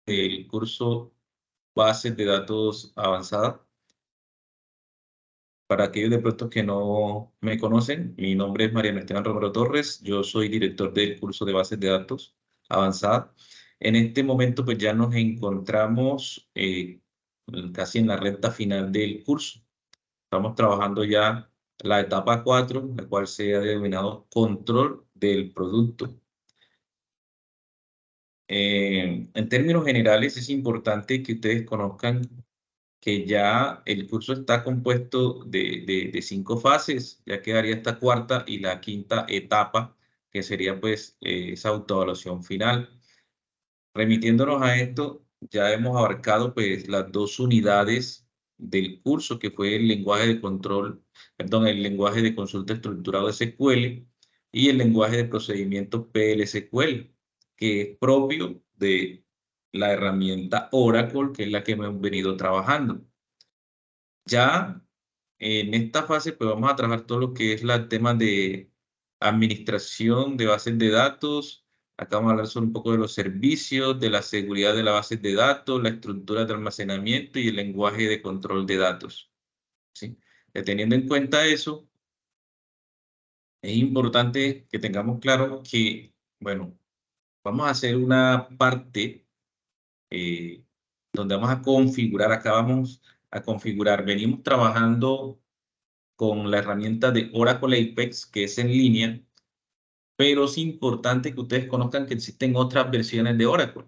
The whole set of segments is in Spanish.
del curso Bases de Datos Avanzada. Para aquellos de pronto que no me conocen, mi nombre es Mariano Esteban Romero Torres, yo soy director del curso de Bases de Datos Avanzada. En este momento pues ya nos encontramos casi en la recta final del curso. Estamos trabajando ya la etapa 4, la cual se ha denominado control del producto. En términos generales, es importante que ustedes conozcan que ya el curso está compuesto de 5 fases, ya quedaría esta cuarta y la quinta etapa, que sería pues esa autoevaluación final. Remitiéndonos a esto, ya hemos abarcado pues las 2 unidades del curso, que fue el lenguaje de control, perdón, el lenguaje de consulta estructurado SQL y el lenguaje de procedimiento PL/SQL, que es propio de la herramienta Oracle, que es la que hemos venido trabajando. Ya en esta fase, pues vamos a trabajar todo lo que es el tema de administración de bases de datos. Acá vamos a hablar sobre un poco de los servicios, de la seguridad de las bases de datos, la estructura de almacenamiento y el lenguaje de control de datos, ¿sí? Teniendo en cuenta eso, es importante que tengamos claro que, bueno, vamos a hacer una parte donde vamos a configurar, acá vamos a configurar, venimos trabajando con la herramienta de Oracle Apex, que es en línea, pero es importante que ustedes conozcan que existen otras versiones de Oracle.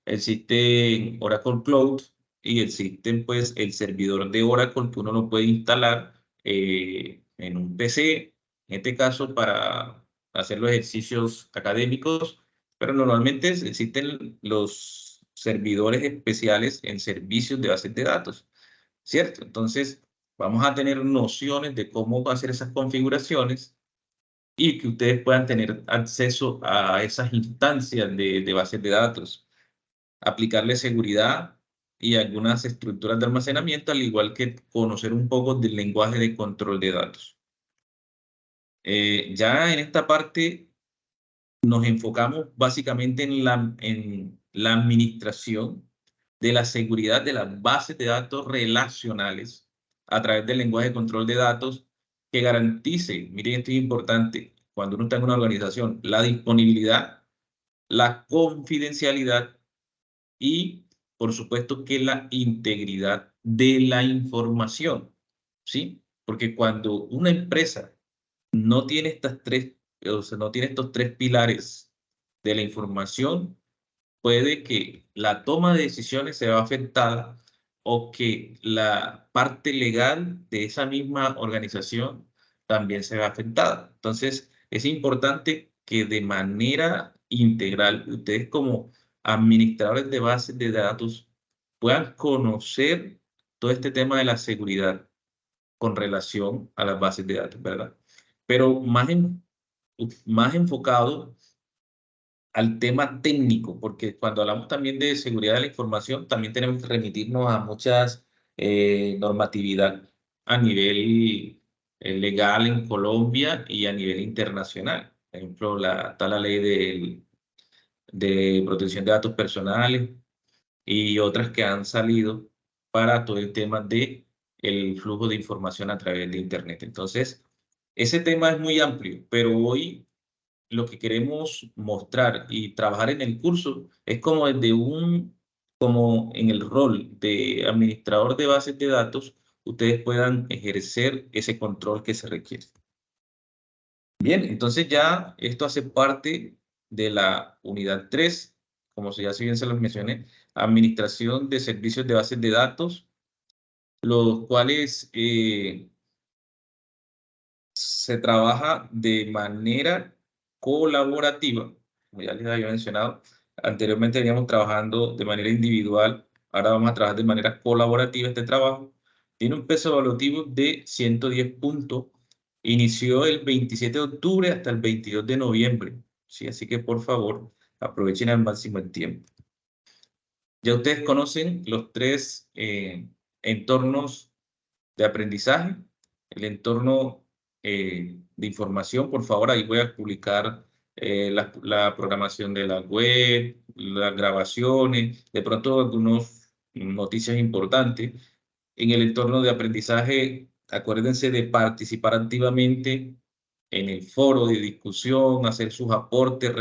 Existe Oracle Cloud y existe pues el servidor de Oracle que uno lo puede instalar en un PC, en este caso para hacer los ejercicios académicos, pero normalmente existen los servidores especiales en servicios de bases de datos, ¿cierto? Entonces, vamos a tener nociones de cómo hacer esas configuraciones y que ustedes puedan tener acceso a esas instancias de bases de datos, aplicarle seguridad y algunas estructuras de almacenamiento, al igual que conocer un poco del lenguaje de control de datos. Ya en esta parte nos enfocamos básicamente en la administración de la seguridad de las bases de datos relacionales a través del lenguaje de control de datos que garantice, miren, esto es importante, cuando uno está en una organización, la disponibilidad, la confidencialidad y, por supuesto, que la integridad de la información, ¿sí? Porque cuando una empresa no tiene estas tres, o sea, no tiene estos 3 pilares de la información, puede que la toma de decisiones se vea afectada o que la parte legal de esa misma organización también se vea afectada. Entonces, es importante que de manera integral, ustedes como administradores de bases de datos puedan conocer todo este tema de la seguridad con relación a las bases de datos, ¿verdad? Pero más enfocado al tema técnico, porque cuando hablamos también de seguridad de la información, también tenemos que remitirnos a muchas normatividad a nivel legal en Colombia y a nivel internacional. Por ejemplo, está la ley de protección de datos personales y otras que han salido para todo el tema de el flujo de información a través de Internet. Entonces, ese tema es muy amplio, pero hoy lo que queremos mostrar y trabajar en el curso es como como en el rol de administrador de bases de datos, ustedes puedan ejercer ese control que se requiere. Bien, entonces ya esto hace parte de la unidad 3, como ya bien se los mencioné, administración de servicios de bases de datos, los cuales se trabaja de manera colaborativa, como ya les había mencionado. Anteriormente veníamos trabajando de manera individual, ahora vamos a trabajar de manera colaborativa este trabajo. Tiene un peso evaluativo de 110 puntos. Inició el 27 de octubre hasta el 22 de noviembre. ¿Sí? Así que por favor, aprovechen al máximo el tiempo. Ya ustedes conocen los 3 entornos de aprendizaje. El entorno de información, por favor, ahí voy a publicar la programación de la web, las grabaciones, de pronto algunas noticias importantes. En el entorno de aprendizaje, acuérdense de participar activamente en el foro de discusión, hacer sus aportes,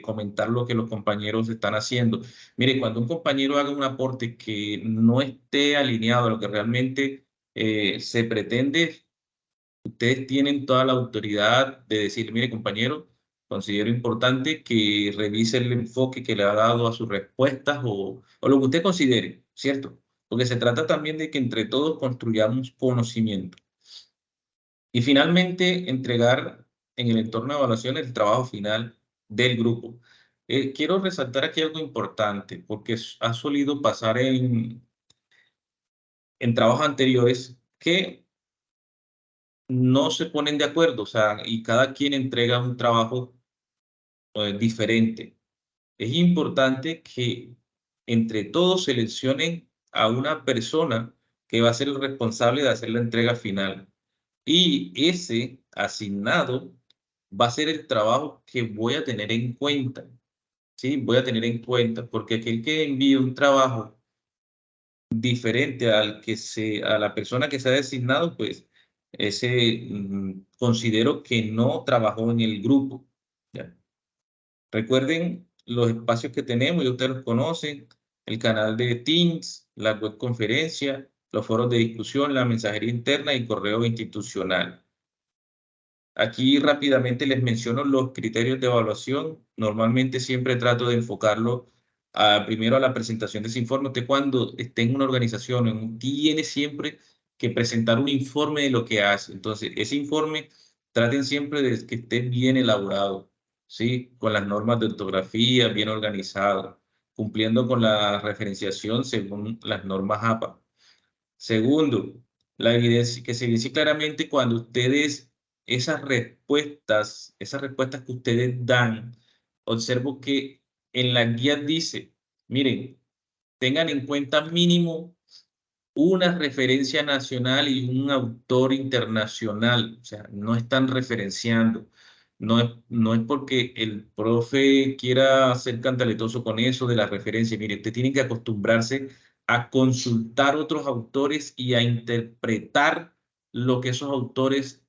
comentar lo que los compañeros están haciendo. Mire, cuando un compañero haga un aporte que no esté alineado a lo que realmente se pretende, ustedes tienen toda la autoridad de decir, mire, compañero, considero importante que revise el enfoque que le ha dado a sus respuestas o lo que usted considere, ¿cierto? Porque se trata también de que entre todos construyamos conocimiento. Y finalmente, entregar en el entorno de evaluación el trabajo final del grupo. Quiero resaltar aquí algo importante, porque ha solido pasar en trabajos anteriores que no se ponen de acuerdo, o sea, y cada quien entrega un trabajo diferente. Es importante que entre todos seleccionen a una persona que va a ser el responsable de hacer la entrega final. Y ese asignado va a ser el trabajo que voy a tener en cuenta, ¿sí? Voy a tener en cuenta, porque aquel que envíe un trabajo diferente a la persona que se ha designado, pues ese considero que no trabajó en el grupo. ¿Ya? Recuerden los espacios que tenemos, y ustedes los conocen, el canal de Teams, la webconferencia, los foros de discusión, la mensajería interna y correo institucional. Aquí rápidamente les menciono los criterios de evaluación. Normalmente siempre trato de enfocarlo primero a la presentación de ese informe. Usted cuando esté en una organización tiene siempre que presentar un informe de lo que hace. Entonces, ese informe traten siempre de que esté bien elaborado, ¿sí? Con las normas de ortografía, bien organizado, cumpliendo con la referenciación según las normas APA. Segundo, la evidencia, que se evidencie claramente cuando ustedes, esas respuestas que ustedes dan, observo que en la guía dice, miren, tengan en cuenta mínimo una referencia nacional y un autor internacional, o sea, no están referenciando. No es porque el profe quiera ser cantaletoso con eso de la referencia. Mire, usted tiene que acostumbrarse a consultar otros autores y a interpretar lo que esos autores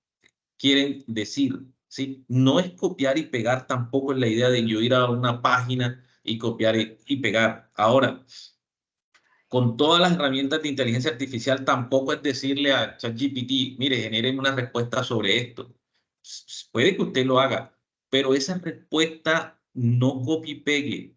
quieren decir, ¿sí? No es copiar y pegar tampoco en la idea de yo ir a una página y copiar y pegar. Ahora, con todas las herramientas de inteligencia artificial, tampoco es decirle a ChatGPT, mire, generen una respuesta sobre esto. Puede que usted lo haga, pero esa respuesta no copie y pegue.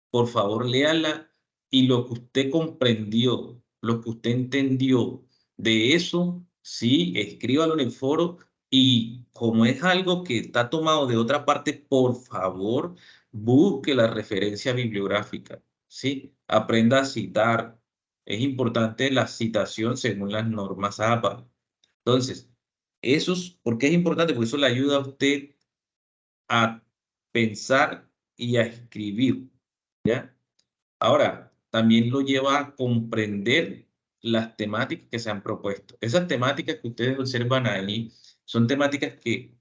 Por favor, léala y lo que usted comprendió, lo que usted entendió de eso, sí, escríbalo en el foro y como es algo que está tomado de otra parte, por favor, busque la referencia bibliográfica, ¿sí? Aprenda a citar. Es importante la citación según las normas APA. Entonces, ¿por qué es importante? Porque eso le ayuda a usted a pensar y a escribir, ¿ya? Ahora, también lo lleva a comprender las temáticas que se han propuesto. Esas temáticas que ustedes observan ahí son temáticas que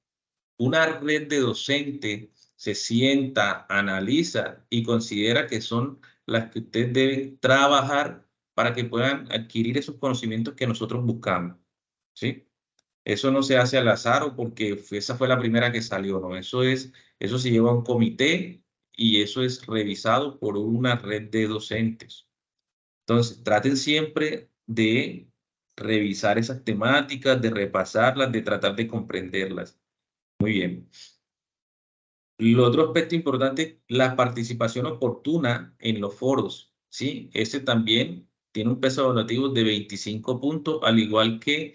una red de docentes se sienta, analiza y considera que son las que ustedes deben trabajar para que puedan adquirir esos conocimientos que nosotros buscamos, ¿sí? Eso no se hace al azar o porque esa fue la primera que salió, no. Eso se lleva a un comité y eso es revisado por una red de docentes. Entonces, traten siempre de revisar esas temáticas, de repasarlas, de tratar de comprenderlas. Muy bien. El otro aspecto importante es la participación oportuna en los foros, ¿sí? Ese también tiene un peso evaluativo de 25 puntos, al igual que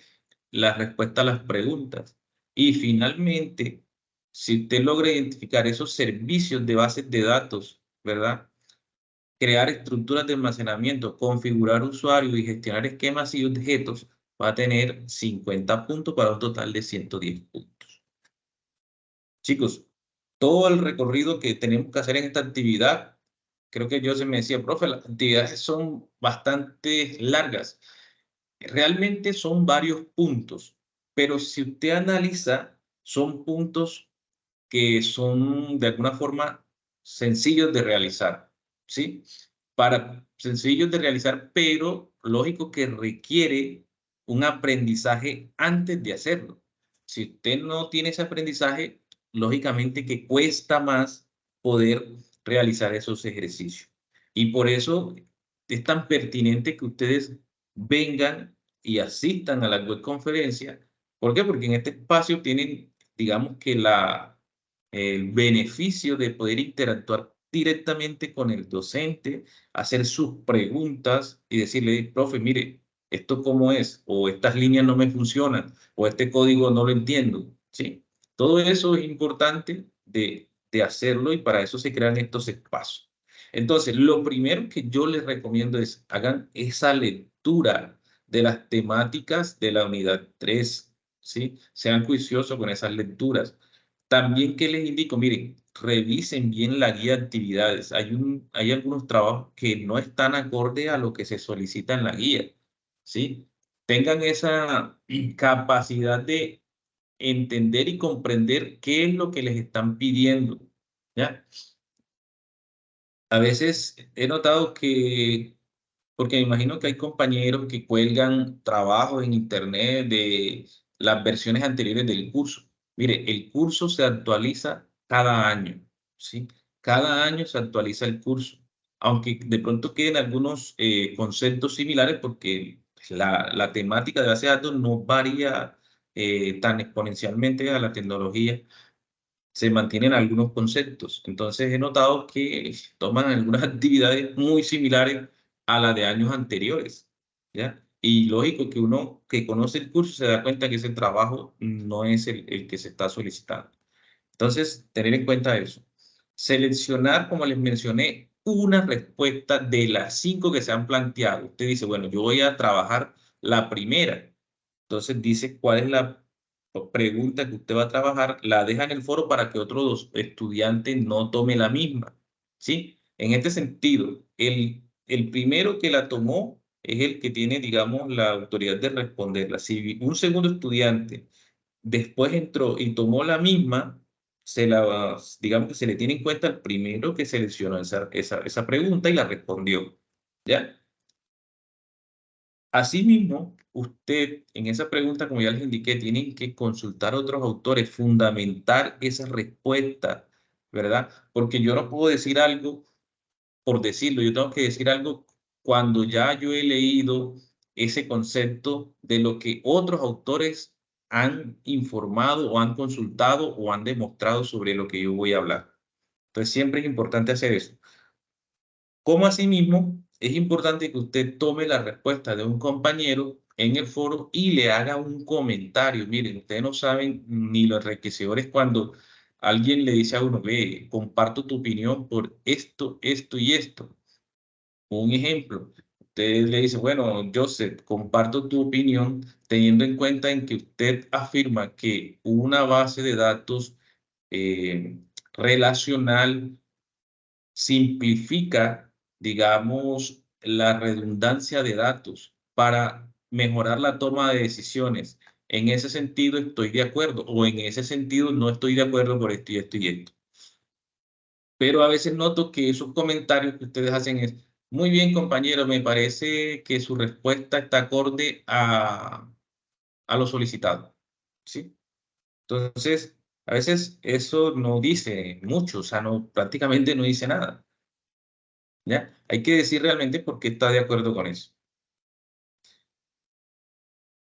la respuesta a las preguntas. Y finalmente, si usted logra identificar esos servicios de bases de datos, ¿verdad? Crear estructuras de almacenamiento, configurar usuarios y gestionar esquemas y objetos, va a tener 50 puntos para un total de 110 puntos. Chicos, todo el recorrido que tenemos que hacer en esta actividad, creo que yo se me decía, profe, las actividades son bastante largas. Realmente son varios puntos, pero si usted analiza, son puntos que son de alguna forma sencillos de realizar. ¿sí? Sencillos de realizar, pero lógico que requiere un aprendizaje antes de hacerlo. Si usted no tiene ese aprendizaje, lógicamente que cuesta más poder realizar esos ejercicios. Y por eso es tan pertinente que ustedes vengan y asistan a la webconferencia. ¿Por qué? Porque en este espacio tienen, digamos que el beneficio de poder interactuar directamente con el docente, hacer sus preguntas y decirle, profe, mire, ¿esto cómo es? O estas líneas no me funcionan, o este código no lo entiendo, ¿sí? Todo eso es importante de hacerlo y para eso se crean estos espacios. Entonces, lo primero que yo les recomiendo es hagan esa lectura de las temáticas de la unidad 3, ¿sí? Sean juiciosos con esas lecturas. También que les indico, miren, revisen bien la guía de actividades. Hay algunos trabajos que no están acorde a lo que se solicita en la guía, ¿sí? Tengan esa capacidad de entender y comprender qué es lo que les están pidiendo, ¿ya? A veces he notado que, porque me imagino que hay compañeros que cuelgan trabajos en internet de las versiones anteriores del curso. Mire, el curso se actualiza cada año, ¿sí? Cada año se actualiza el curso, aunque de pronto queden algunos conceptos similares porque la temática de base de datos no varía tan exponencialmente a la tecnología, se mantienen algunos conceptos. Entonces he notado que toman algunas actividades muy similares a las de años anteriores, ¿ya? Y lógico que uno que conoce el curso se da cuenta que ese trabajo no es el que se está solicitando. Entonces, tener en cuenta eso. Seleccionar, como les mencioné, una respuesta de las 5 que se han planteado. Usted dice, bueno, yo voy a trabajar la primera. Entonces dice cuál es la pregunta que usted va a trabajar, la deja en el foro para que otros estudiantes no tome la misma, ¿sí? En este sentido, el primero que la tomó es el que tiene, digamos, la autoridad de responderla. Si un segundo estudiante después entró y tomó la misma, digamos que se le tiene en cuenta el primero que seleccionó esa pregunta y la respondió, ¿ya? Asimismo, usted en esa pregunta, como ya les indiqué, tienen que consultar a otros autores, fundamentar esa respuesta, ¿verdad? Porque yo no puedo decir algo por decirlo, yo tengo que decir algo cuando ya yo he leído ese concepto de lo que otros autores han informado o han consultado o han demostrado sobre lo que yo voy a hablar. Entonces, siempre es importante hacer eso. Como asimismo, es importante que usted tome la respuesta de un compañero en el foro y le haga un comentario. Miren, ustedes no saben ni los enriquecedores cuando alguien le dice a uno, ve, comparto tu opinión por esto, esto y esto. Un ejemplo, usted le dice, bueno, Joseph, comparto tu opinión teniendo en cuenta en que usted afirma que una base de datos eh, relacional simplifica, digamos, la redundancia de datos para mejorar la toma de decisiones. En ese sentido estoy de acuerdo o en ese sentido no estoy de acuerdo por esto y esto y esto. Pero a veces noto que esos comentarios que ustedes hacen es, muy bien compañero, me parece que su respuesta está acorde a lo solicitado, ¿sí? Entonces, a veces eso no dice mucho, o sea, no, prácticamente no dice nada. ¿Ya? Hay que decir realmente por qué está de acuerdo con eso.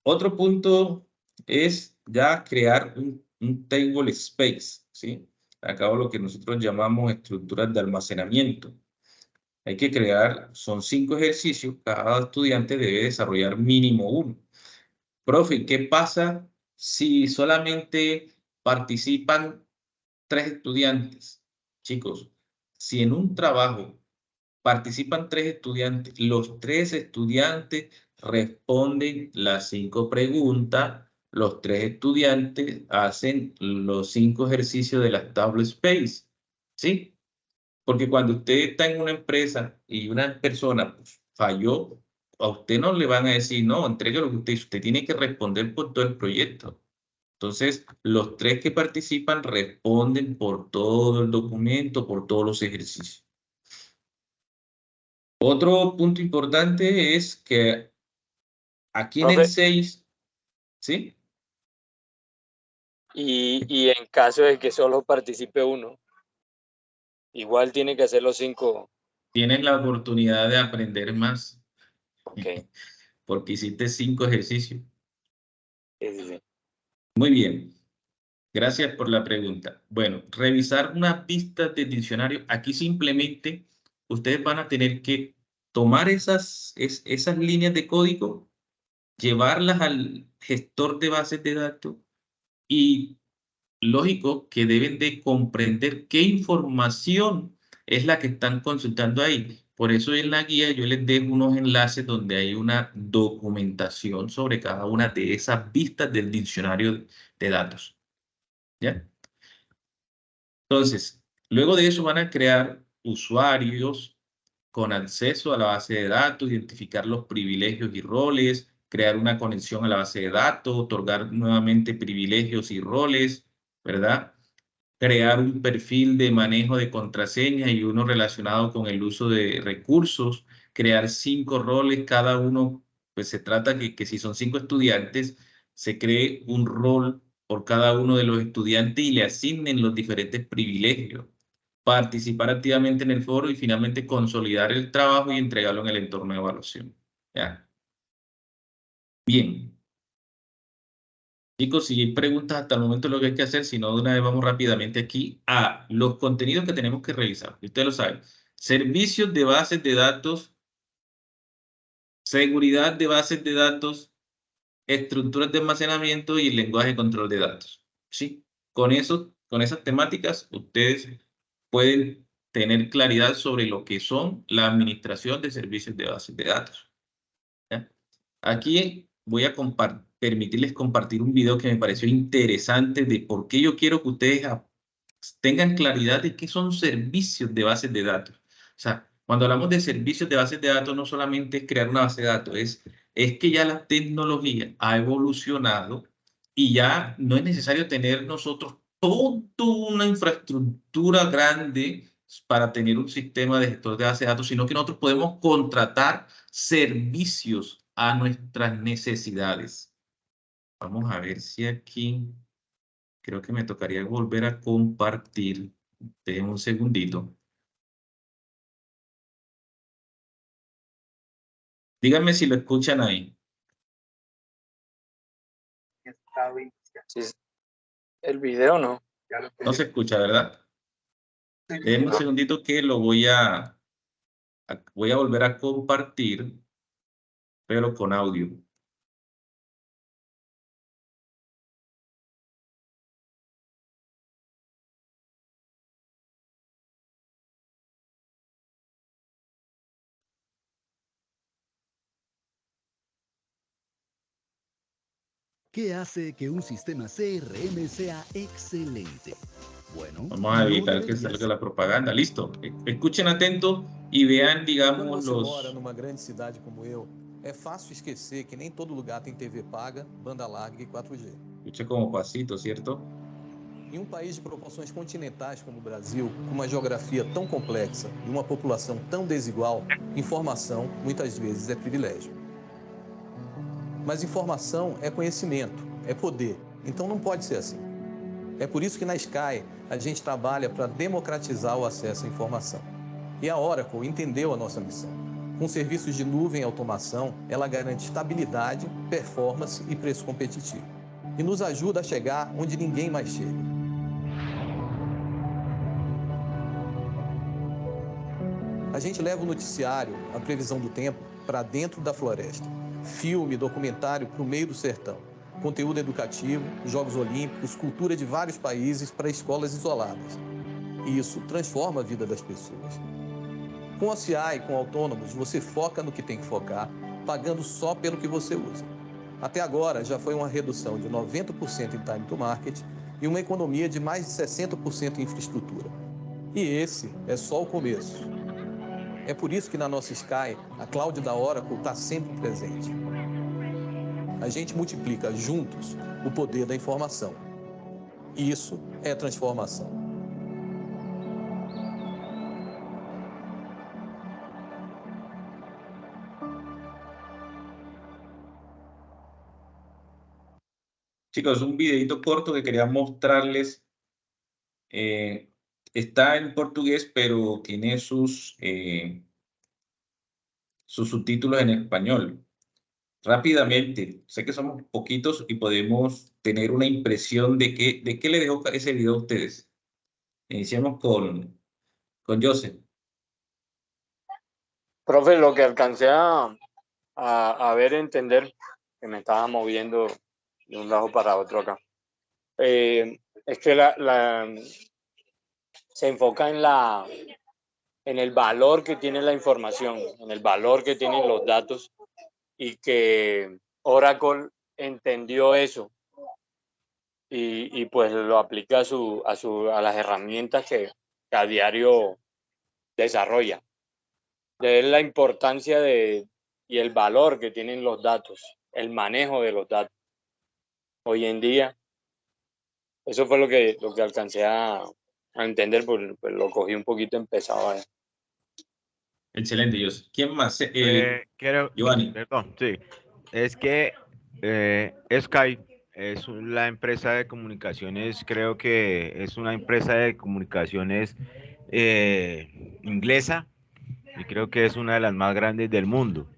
Otro punto es ya crear un table space, ¿sí? Acá lo que nosotros llamamos estructuras de almacenamiento. Hay que crear, son 5 ejercicios, cada estudiante debe desarrollar mínimo uno. Profe, ¿qué pasa si solamente participan 3 estudiantes? Chicos, si en un trabajo participan 3 estudiantes. Los 3 estudiantes responden las 5 preguntas. Los 3 estudiantes hacen los 5 ejercicios de la Table Space. ¿Sí? Porque cuando usted está en una empresa y una persona pues, falló, a usted no le van a decir, no, entregue lo que usted tiene que responder por todo el proyecto. Entonces, los 3 que participan responden por todo el documento, por todos los ejercicios. Otro punto importante es que aquí en el Profe, 6, ¿sí? y en caso de que solo participe uno, igual tiene que hacer los 5. Tienes la oportunidad de aprender más Ok, porque hiciste 5 ejercicios. sí, sí, sí. Muy bien, gracias por la pregunta. Bueno, revisar una pista de diccionario. Aquí simplemente ustedes van a tener que tomar esas líneas de código, llevarlas al gestor de bases de datos y lógico que deben de comprender qué información es la que están consultando ahí. Por eso en la guía yo les dejo unos enlaces donde hay una documentación sobre cada una de esas vistas del diccionario de datos. ¿Ya? Entonces, luego de eso van a crear usuarios con acceso a la base de datos, identificar los privilegios y roles, crear una conexión a la base de datos, otorgar nuevamente privilegios y roles, ¿verdad? Crear un perfil de manejo de contraseñas y uno relacionado con el uso de recursos, crear 5 roles, cada uno, pues se trata que si son 5 estudiantes, se cree un rol por cada uno de los estudiantes y le asignen los diferentes privilegios, participar activamente en el foro y finalmente consolidar el trabajo y entregarlo en el entorno de evaluación. ¿Ya? Bien. Chicos, si hay preguntas hasta el momento, lo que hay que hacer, si no, de una vez vamos rápidamente aquí a los contenidos que tenemos que revisar. Usted lo sabe. Servicios de bases de datos, seguridad de bases de datos, estructuras de almacenamiento y el lenguaje de control de datos. ¿Sí? Con esas temáticas, ustedes pueden tener claridad sobre lo que son la administración de servicios de bases de datos. ¿Ya? Aquí voy a permitirles compartir un video que me pareció interesante de por qué yo quiero que ustedes tengan claridad de qué son servicios de bases de datos. O sea, cuando hablamos de servicios de bases de datos, no solamente es crear una base de datos, es que ya la tecnología ha evolucionado y ya no es necesario tener nosotros toda una infraestructura grande para tener un sistema de gestor de bases de datos, sino que nosotros podemos contratar servicios a nuestras necesidades. Vamos a ver si aquí creo que me tocaría volver a compartir. Déjenme un segundito. Díganme si lo escuchan ahí. Sí, sí. El video no. No se escucha, ¿verdad? Déjenme un segundito que lo voy a volver a compartir, pero con audio. ¿Qué hace que un sistema CRM sea excelente? Bueno, Vamos a no evitar que debería salga ser. la propaganda. Listo. Escuchen atento y vean, Quando digamos, você mora los... numa grande cidade como eu, é fácil esquecer que nem todo lugar tem TV paga, banda larga e 4G. Escuchen como pasito, ¿cierto? Em um país de proporções continentais como o Brasil, com uma geografia tão complexa e uma população tão desigual, informação muitas vezes é privilégio. Mas informação é conhecimento, é poder, então não pode ser assim. É por isso que na Sky a gente trabalha para democratizar o acesso à informação. E a Oracle entendeu a nossa missão. Com serviços de nuvem e automação, ela garante estabilidade, performance e preço competitivo. E nos ajuda a chegar onde ninguém mais chega. A gente leva o noticiário, a previsão do tempo, para dentro da floresta. Filme, documentário para o meio do sertão. Conteúdo educativo, Jogos Olímpicos, cultura de vários países para escolas isoladas. E isso transforma a vida das pessoas. Com a CI e com autônomos, você foca no que tem que focar, pagando só pelo que você usa. Até agora, já foi uma redução de 90% em time to market e uma economia de mais de 60% em infraestrutura. E esse é só o começo. É por isso que na nossa Sky, a cloud da Oracle está sempre presente. A gente multiplica juntos o poder da informação. Isso é transformação. Chicos, un videito corto que quería mostrarles. Está en portugués, pero tiene sus subtítulos en español. Rápidamente, sé que somos poquitos y podemos tener una impresión de qué le dejó ese video a ustedes. Iniciamos con Joseph. Profe, lo que alcancé a ver, entender, que me estaba moviendo de un lado para otro acá, es que se enfoca en el valor que tiene la información, en el valor que tienen los datos, y que Oracle entendió eso y pues lo aplica a las herramientas que a diario desarrolla. De la importancia y el valor que tienen los datos, el manejo de los datos. Hoy en día, eso fue lo que alcancé a entender, pues lo cogí un poquito empezado. Excelente, Joseph. ¿Quién más? Giovanni. Perdón, sí. Es que Skype es la empresa de comunicaciones, creo que es una empresa de comunicaciones inglesa y creo que es una de las más grandes del mundo.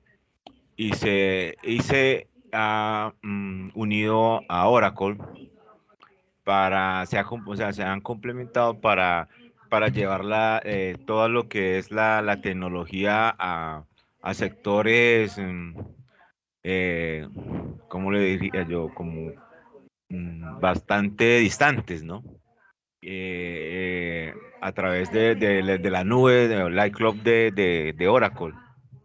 Y se ha unido a Oracle se han complementado para llevar todo lo que es la tecnología a sectores, ¿cómo le diría yo? Como bastante distantes, ¿no? A través de la nube, de iCloud de Oracle.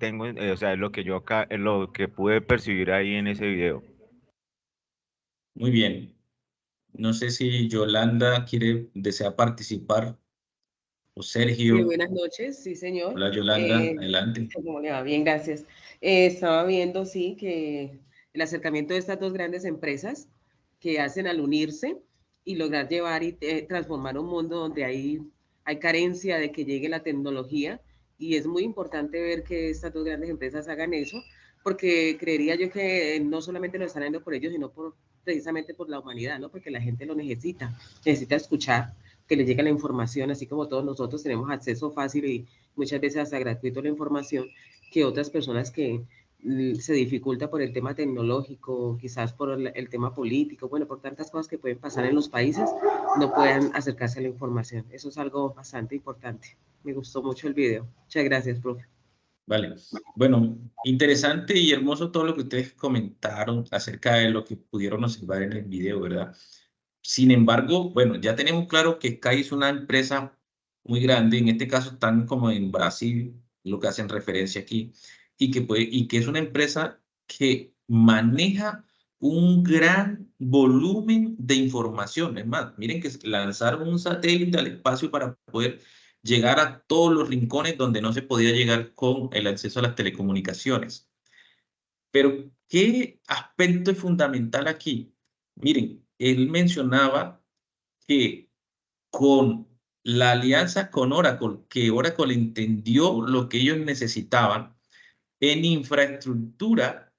O sea, es lo que es lo que pude percibir ahí en ese video. Muy bien. No sé si Yolanda desea participar o Sergio. Buenas noches, sí, señor. Hola, Yolanda, adelante. ¿Cómo le va? Bien, gracias. Estaba viendo, sí, que el acercamiento de estas dos grandes empresas que hacen al unirse y lograr llevar y transformar un mundo donde hay carencia de que llegue la tecnología, y es muy importante ver que estas dos grandes empresas hagan eso, porque creería yo que no solamente lo están haciendo por ellos, sino precisamente por la humanidad, ¿no? Porque la gente lo necesita escuchar, que le llegue la información, así como todos nosotros tenemos acceso fácil y muchas veces hasta gratuito a la información, que otras personas que se dificulta por el tema tecnológico, quizás por el tema político, bueno, por tantas cosas que pueden pasar en los países, no puedan acercarse a la información. Eso es algo bastante importante. Me gustó mucho el video. Muchas gracias, profe. Vale. Bueno, interesante y hermoso todo lo que ustedes comentaron acerca de lo que pudieron observar en el video, ¿verdad? Sin embargo, bueno, ya tenemos claro que Sky es una empresa muy grande, en este caso están como en Brasil, lo que hacen referencia aquí, y que es una empresa que maneja un gran volumen de información. Es más, miren que lanzaron un satélite al espacio para poder llegar a todos los rincones donde no se podía llegar con el acceso a las telecomunicaciones. Pero, ¿qué aspecto es fundamental aquí? Miren, él mencionaba que con la alianza con Oracle, que Oracle entendió lo que ellos necesitaban, en infraestructura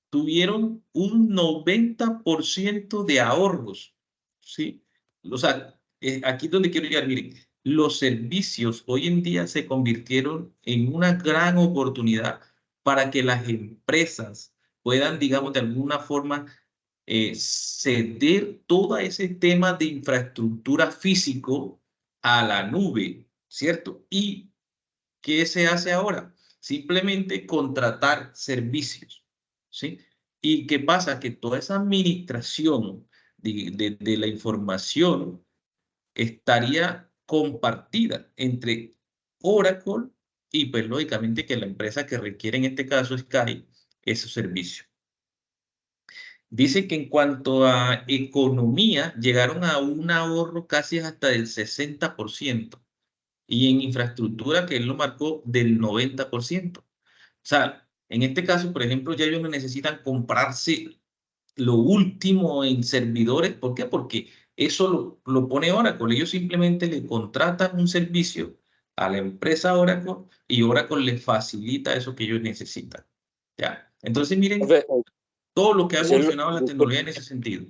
tuvieron un 90% de ahorros, ¿sí? O sea, aquí es donde quiero llegar, miren, los servicios hoy en día se convirtieron en una gran oportunidad para que las empresas puedan, digamos, de alguna forma ceder todo ese tema de infraestructura físico a la nube, ¿cierto? ¿Y qué se hace ahora? Simplemente contratar servicios, ¿sí? ¿Y qué pasa? Que toda esa administración de la información estaría compartida entre Oracle y, pues, lógicamente, que la empresa que requiere, en este caso, Sky, ese servicio. Dice que en cuanto a economía, llegaron a un ahorro casi hasta del 60%, y en infraestructura, que él lo marcó, del 90%. O sea, en este caso, por ejemplo, ya ellos no necesitan comprarse lo último en servidores. ¿Por qué? Porque eso lo pone Oracle. Ellos simplemente le contratan un servicio a la empresa Oracle y Oracle les facilita eso que ellos necesitan. ¿Ya? Entonces, miren todo lo que ha evolucionado la tecnología en ese sentido.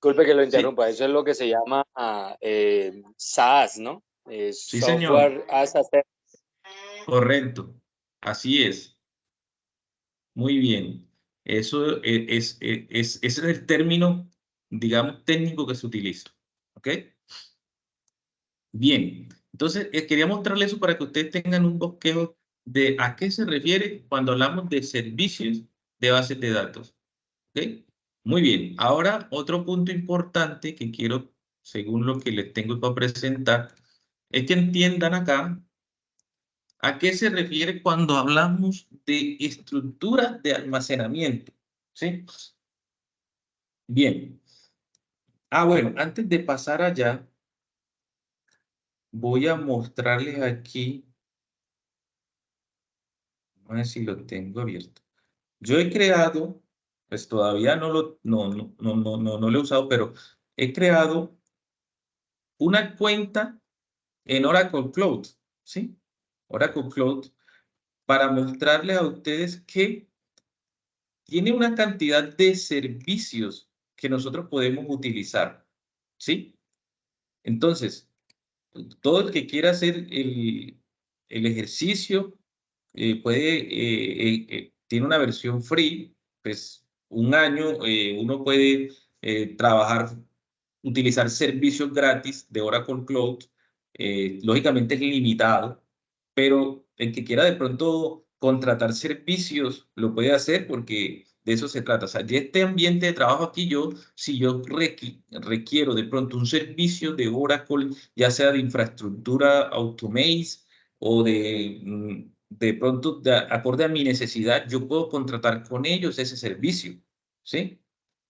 Disculpe que lo Sí. interrumpa, eso es lo que se llama SaaS, ¿no? Sí, Software señor. as a Service. Correcto. Así es. Muy bien. Eso ese es el término, digamos, técnico que se utiliza. ¿Ok? Bien. Entonces, quería mostrarles eso para que ustedes tengan un bosquejo de a qué se refiere cuando hablamos de servicios de bases de datos. ¿Ok? Muy bien. Ahora, otro punto importante que quiero, según lo que les tengo para presentar, es que entiendan acá a qué se refiere cuando hablamos de estructuras de almacenamiento. ¿Sí? Bien. Bueno, antes de pasar allá, voy a mostrarles aquí, a ver si lo tengo abierto. Yo he creado, pues todavía no lo he usado, pero he creado una cuenta en Oracle Cloud, ¿sí? Oracle Cloud, para mostrarles a ustedes que tiene una cantidad de servicios que nosotros podemos utilizar, ¿sí? Entonces, todo el que quiera hacer el ejercicio tiene una versión free, pues un año uno puede trabajar, utilizar servicios gratis de Oracle Cloud, lógicamente es limitado, pero el que quiera de pronto contratar servicios lo puede hacer porque de eso se trata. O sea, ya este ambiente de trabajo aquí si yo requiero de pronto un servicio de Oracle, ya sea de infraestructura Automate o de pronto, acorde a mi necesidad, yo puedo contratar con ellos ese servicio, ¿sí?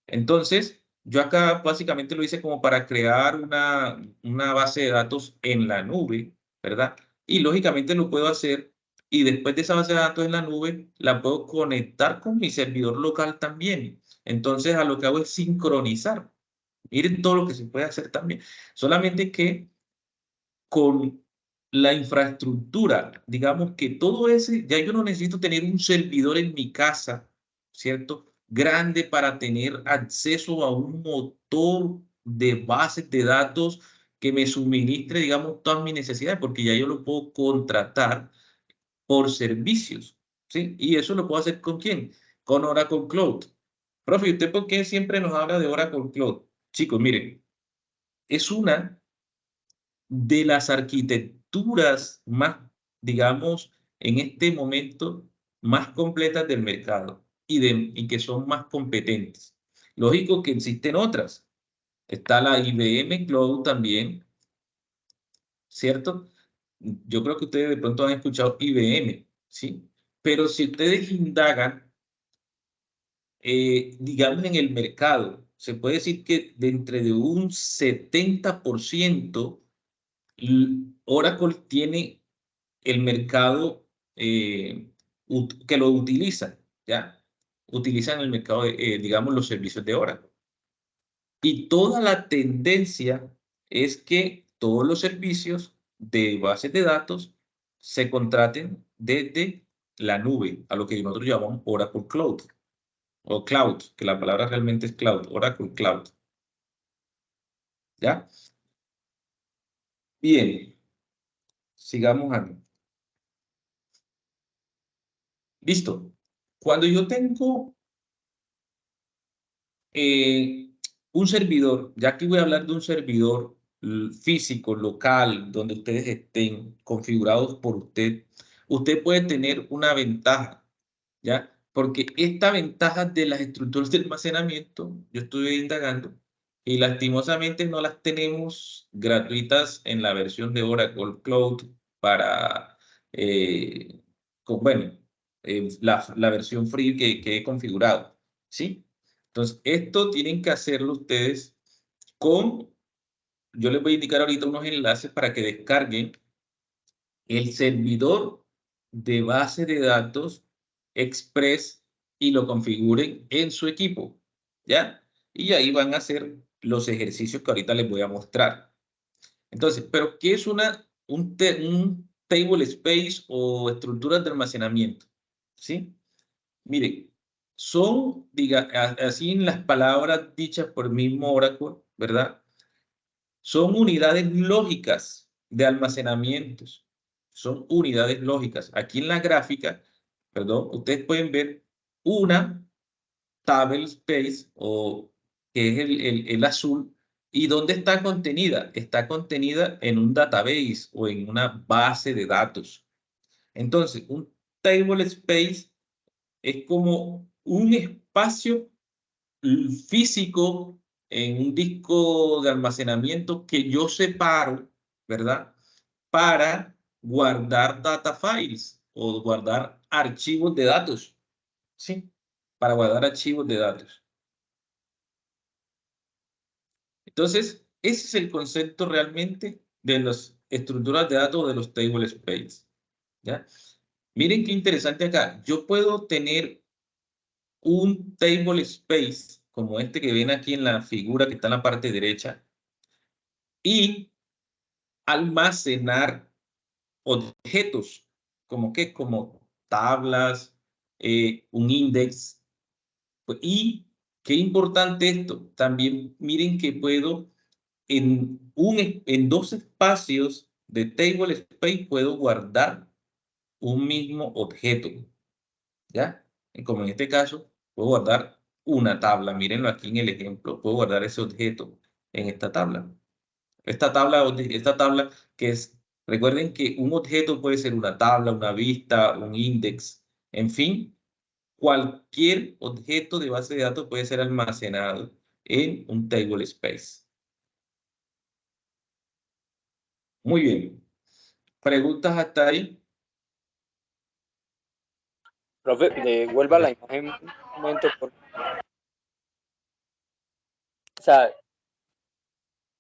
Entonces, yo acá básicamente lo hice como para crear una base de datos en la nube, ¿verdad? Y lógicamente lo puedo hacer y después de esa base de datos en la nube, la puedo conectar con mi servidor local también. Entonces, a lo que hago es sincronizar. Miren todo lo que se puede hacer también. Solamente que con la infraestructura, digamos que todo ese, ya yo no necesito tener un servidor en mi casa, ¿cierto? Grande para tener acceso a un motor de bases de datos que me suministre, digamos, todas mis necesidades, porque ya yo lo puedo contratar por servicios, ¿sí? Y eso lo puedo hacer ¿con quién? Con Oracle Cloud. Profe, ¿usted por qué siempre nos habla de Oracle Cloud? Chicos, miren, es una de las arquitecturas más, digamos, en este momento, más completas del mercado y que son más competentes. Lógico que existen otras. Está la IBM Cloud también, ¿cierto? Yo creo que ustedes de pronto han escuchado IBM, ¿sí? Pero si ustedes indagan, digamos, en el mercado, se puede decir que de entre de un 70%, Oracle tiene el mercado que lo utilizan, ¿ya? Utilizan el mercado, digamos, los servicios de Oracle. Y toda la tendencia es que todos los servicios de bases de datos se contraten desde la nube, a lo que nosotros llamamos Oracle Cloud, o Cloud, que la palabra realmente es Cloud, Oracle Cloud, ¿ya? Bien, sigamos aquí. Listo. Cuando yo tengo un servidor, ya que voy a hablar de un servidor físico, local, donde ustedes estén configurados por usted, usted puede tener una ventaja, ¿ya? Porque esta ventaja de las estructuras de almacenamiento, yo estuve indagando, y lastimosamente no las tenemos gratuitas en la versión de Oracle Cloud para, bueno, la versión free que he configurado, ¿sí? Entonces, esto tienen que hacerlo ustedes yo les voy a indicar ahorita unos enlaces para que descarguen el servidor de base de datos Express y lo configuren en su equipo, ¿ya? Y ahí van a hacer los ejercicios que ahorita les voy a mostrar. Entonces, ¿pero qué es un table space o estructuras de almacenamiento? ¿Sí? Miren, son, así en las palabras dichas por el mismo Oracle, ¿verdad? Son unidades lógicas de almacenamientos. Son unidades lógicas. Aquí en la gráfica, perdón, ustedes pueden ver una table space, o que es el azul. ¿Y dónde está contenida? Está contenida en un database o en una base de datos. Entonces, un table space es como un espacio físico en un disco de almacenamiento que yo separo, ¿verdad? Para guardar data files o guardar archivos de datos. ¿Sí? Para guardar archivos de datos. Entonces, ese es el concepto realmente de las estructuras de datos de los table space. ¿Ya? Miren qué interesante acá. Yo puedo tener un table space como este que ven aquí en la figura que está en la parte derecha y almacenar objetos como tablas, un index. Y qué importante esto. También miren que puedo en dos espacios de table space puedo guardar un mismo objeto. ¿Ya? Como en este caso, puedo guardar una tabla. Mírenlo aquí en el ejemplo. Puedo guardar ese objeto en esta tabla. Esta tabla que es, recuerden que un objeto puede ser una tabla, una vista, un index, en fin, cualquier objeto de base de datos puede ser almacenado en un table space. Muy bien. ¿Preguntas hasta ahí? Profe, devuelva la imagen un momento. O sea,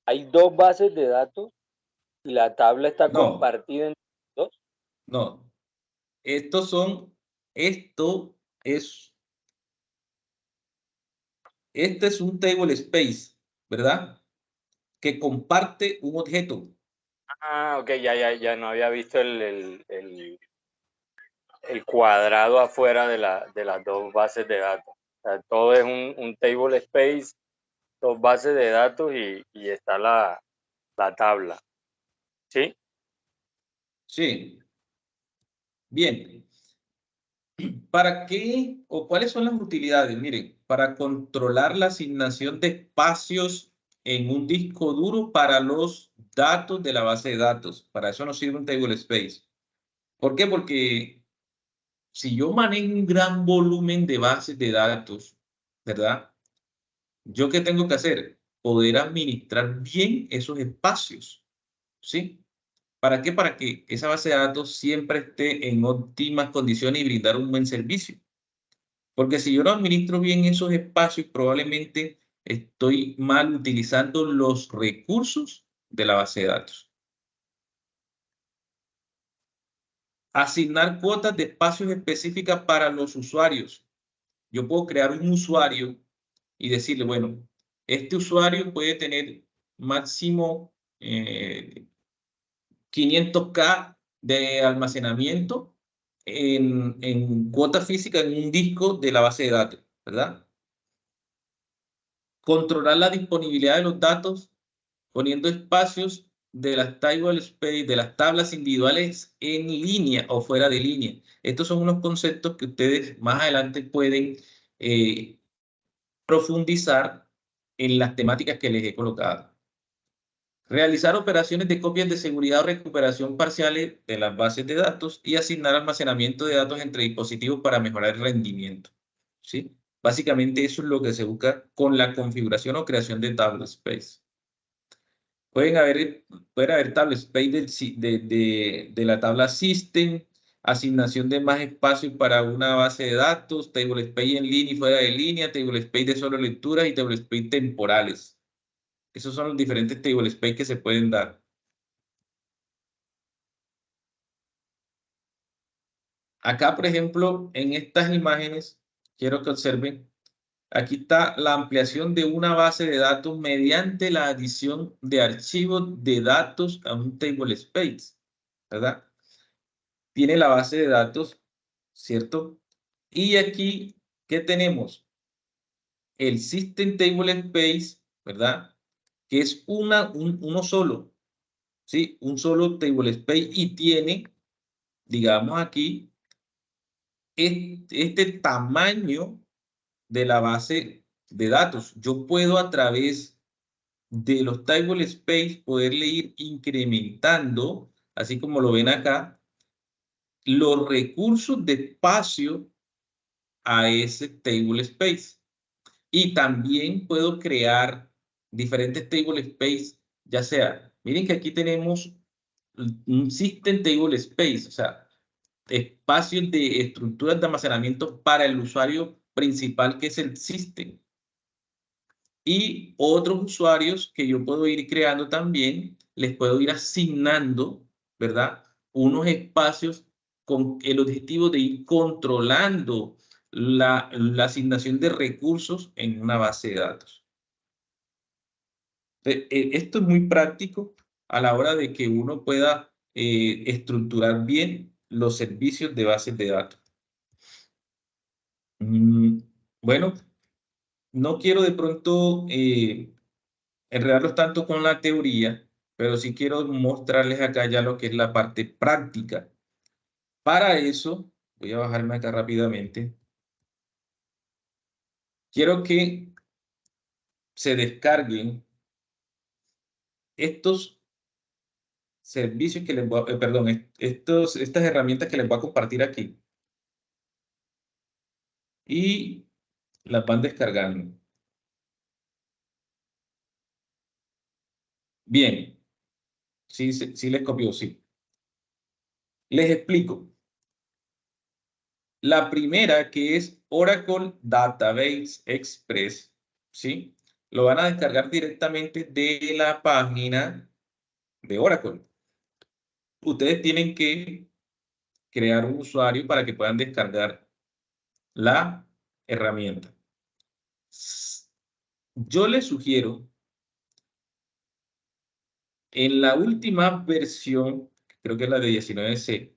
hay dos bases de datos y la tabla está No, compartida en dos. no. Esto es un table space, ¿verdad? Que comparte un objeto. Ah, ok, ya no había visto el cuadrado afuera de las dos bases de datos. O sea, todo es un table space, dos bases de datos y está la tabla. ¿Sí? Sí. Bien. ¿Para qué o cuáles son las utilidades? Miren, para controlar la asignación de espacios en un disco duro para los datos de la base de datos. Para eso nos sirve un table space. ¿Por qué? Porque si yo manejo un gran volumen de bases de datos, ¿verdad? ¿Yo qué tengo que hacer? Poder administrar bien esos espacios, ¿sí? ¿Para qué? Para que esa base de datos siempre esté en óptimas condiciones y brindar un buen servicio. Porque si yo no administro bien esos espacios, probablemente estoy mal utilizando los recursos de la base de datos. Asignar cuotas de espacios específicas para los usuarios. Yo puedo crear un usuario y decirle, bueno, este usuario puede tener máximo 500K de almacenamiento en cuota física en un disco de la base de datos, ¿verdad? Controlar la disponibilidad de los datos poniendo espacios de las table space, de las tablas individuales en línea o fuera de línea. Estos son unos conceptos que ustedes más adelante pueden profundizar en las temáticas que les he colocado. Realizar operaciones de copias de seguridad o recuperación parciales de las bases de datos y asignar almacenamiento de datos entre dispositivos para mejorar el rendimiento. ¿Sí? Básicamente eso es lo que se busca con la configuración o creación de table space. Pueden haber table space de la tabla system, asignación de más espacios para una base de datos, table space en línea y fuera de línea, table space de solo lecturas y table space temporales. Esos son los diferentes table space que se pueden dar. Acá, por ejemplo, en estas imágenes, quiero que observen, aquí está la ampliación de una base de datos mediante la adición de archivos de datos a un table space, ¿verdad? Tiene la base de datos, ¿cierto? Y aquí, ¿qué tenemos? El System Table Space, ¿verdad? Que es uno solo, ¿sí? Un solo Table Space y tiene, digamos aquí, este tamaño de la base de datos. Yo puedo a través de los Table Space poderle ir incrementando, así como lo ven acá, los recursos de espacio a ese Table Space. Y también puedo crear diferentes Table Space, ya sea, miren que aquí tenemos un System Table Space, o sea, espacios de estructuras de almacenamiento para el usuario principal que es el System. Y otros usuarios que yo puedo ir creando también, les puedo ir asignando, ¿verdad? Unos espacios con el objetivo de ir controlando la asignación de recursos en una base de datos. Esto es muy práctico a la hora de que uno pueda estructurar bien los servicios de bases de datos. Bueno, no quiero de pronto enredarlos tanto con la teoría, pero sí quiero mostrarles acá ya lo que es la parte práctica. Para eso, voy a bajarme acá rápidamente. Quiero que se descarguen estos servicios que les voy a, perdón, estas herramientas que les voy a compartir aquí. Y las van descargando. Bien. Sí, les copió, sí. Les explico. La primera, que es Oracle Database Express, ¿sí? Lo van a descargar directamente de la página de Oracle. Ustedes tienen que crear un usuario para que puedan descargar la herramienta. Yo les sugiero, en la última versión, creo que es la de 19C,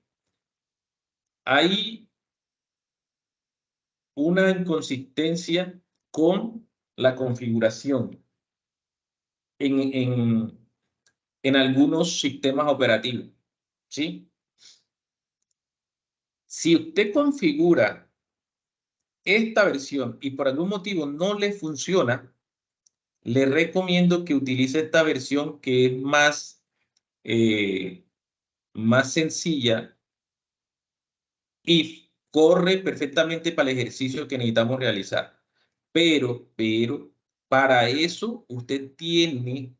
hay una inconsistencia con la configuración en algunos sistemas operativos, ¿sí? Si usted configura esta versión y por algún motivo no le funciona, le recomiendo que utilice esta versión que es más sencilla y corre perfectamente para el ejercicio que necesitamos realizar. Pero para eso usted tiene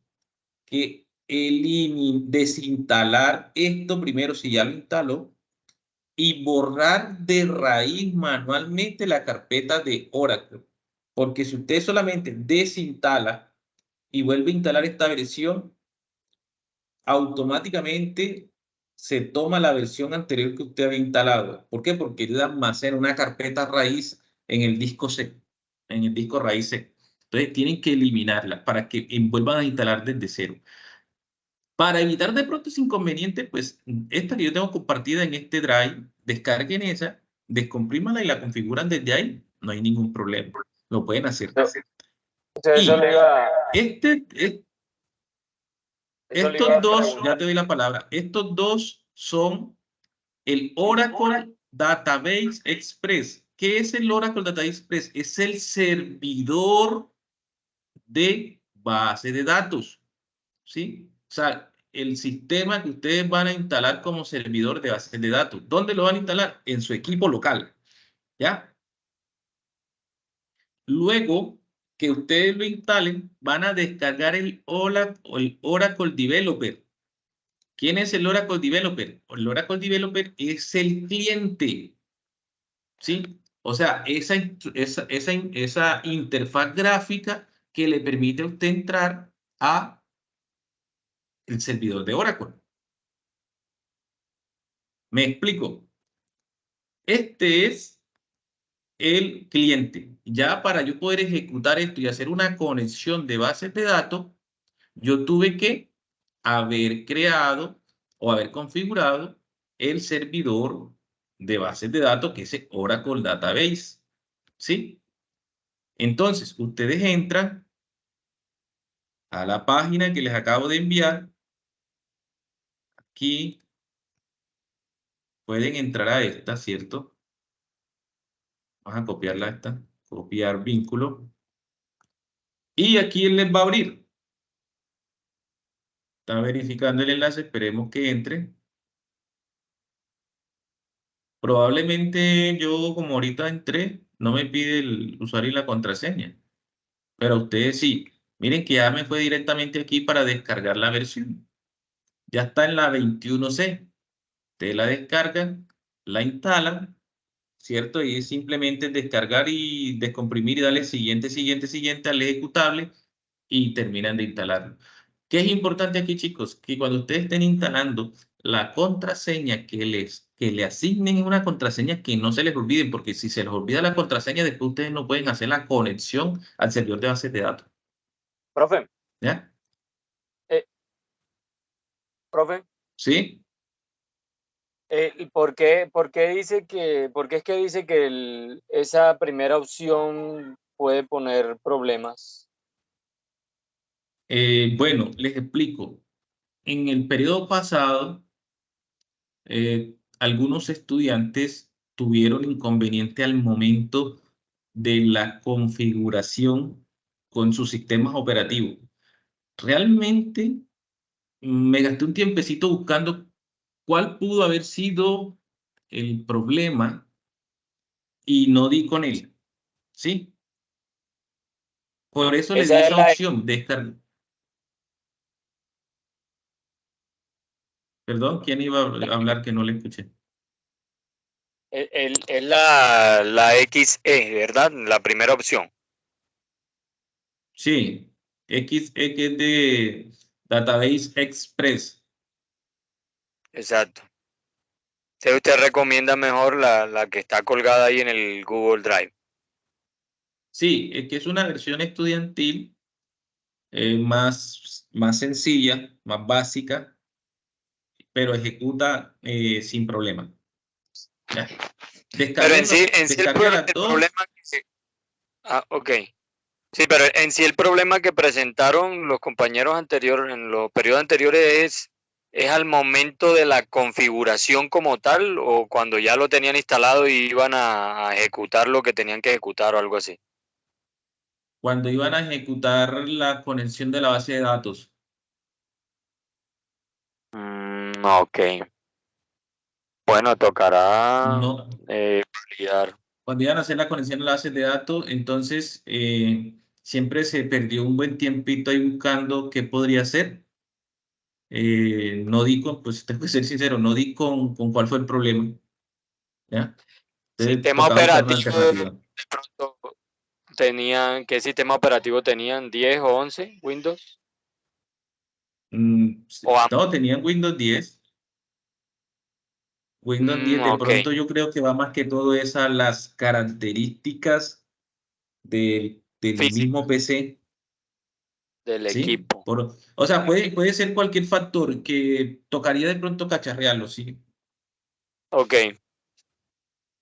que desinstalar esto primero si ya lo instaló y borrar de raíz manualmente la carpeta de Oracle. Porque si usted solamente desinstala y vuelve a instalar esta versión, automáticamente se toma la versión anterior que usted había instalado. ¿Por qué? Porque le almacena una carpeta raíz en el disco C, en el disco raíz C. Entonces tienen que eliminarla para que vuelvan a instalar desde cero. Para evitar de pronto ese inconveniente, pues esta que yo tengo compartida en este drive, descarguen esa, descomprímanla y la configuran desde ahí, no hay ningún problema, lo pueden hacer. Eso le iba, estos dos, ya te doy la palabra, estos dos son el Oracle Database Express. ¿Qué es el Oracle Database Express? Es el servidor de base de datos, ¿sí? O sea, el sistema que ustedes van a instalar como servidor de base de datos. ¿Dónde lo van a instalar? En su equipo local, ¿ya? Luego que ustedes lo instalen, van a descargar el Oracle Developer. ¿Quién es el Oracle Developer? El Oracle Developer es el cliente, ¿sí? O sea, esa interfaz gráfica que le permite a usted entrar a el servidor de Oracle. ¿Me explico? Este es el cliente. Ya para yo poder ejecutar esto y hacer una conexión de bases de datos, yo tuve que haber creado o haber configurado el servidor de bases de datos que es Oracle Database. ¿sí? Entonces, ustedes entran a la página que les acabo de enviar. Aquí pueden entrar a esta, ¿cierto? Vamos a copiarla esta. Copiar vínculo. Y aquí él les va a abrir. Está verificando el enlace, esperemos que entre. Probablemente yo, como ahorita entré, no me pide el usuario y la contraseña. Pero ustedes sí. Miren que ya me fue directamente aquí para descargar la versión. Ya está en la 21C. Ustedes la descargan, la instalan, ¿cierto? Y es simplemente descargar y descomprimir y darle siguiente, siguiente, siguiente al ejecutable y terminan de instalarlo. ¿Qué es importante aquí, chicos? Que cuando ustedes estén instalando la contraseña que le asignen una contraseña que no se les olviden, porque si se les olvida la contraseña, después ustedes no pueden hacer la conexión al servidor de bases de datos. Profe, ¿Ya? profe, ¿Sí? ¿y por qué es que dice que esa primera opción puede poner problemas? Bueno, les explico. En el periodo pasado, algunos estudiantes tuvieron inconveniente al momento de la configuración con sus sistemas operativos. Realmente me gasté un tiempecito buscando cuál pudo haber sido el problema y no di con él, ¿sí? Por eso le di Esa es esa la, opción, descargar. Perdón, ¿quién iba a hablar que no le escuché? es la XE, ¿verdad? La primera opción. Sí, XE que es de Database Express. Exacto. Entonces usted recomienda mejor la que está colgada ahí en el Google Drive. Sí, es que es una versión estudiantil más sencilla, más básica, pero ejecuta sin problema. ¿Ya? Pero en sí Descarga las el dos. problema ok. Sí, pero en sí el problema que presentaron los compañeros anteriores, en los periodos anteriores, es al momento de la configuración como tal, o cuando ya lo tenían instalado y iban a ejecutar lo que tenían que ejecutar o algo así. Cuando iban a ejecutar la conexión de la base de datos. Ok. Bueno, tocará No, validar. cuando iban a hacer la conexión de la base de datos, entonces siempre se perdió un buen tiempito ahí buscando qué podría hacer. No di con, pues tengo que ser sincero, no di con cuál fue el problema. ¿Ya? Entonces Sistema tocaba buscar una operativo alternativa. de pronto ¿qué sistema operativo tenían? ¿10 o 11 Windows? O No, tenían Windows 10. Windows 10, de ok, pronto yo creo que va más que todo es a las características del físico mismo PC, del ¿sí? equipo. O sea, puede ser cualquier factor que tocaría de pronto cacharrearlo, ¿sí? Ok, listo.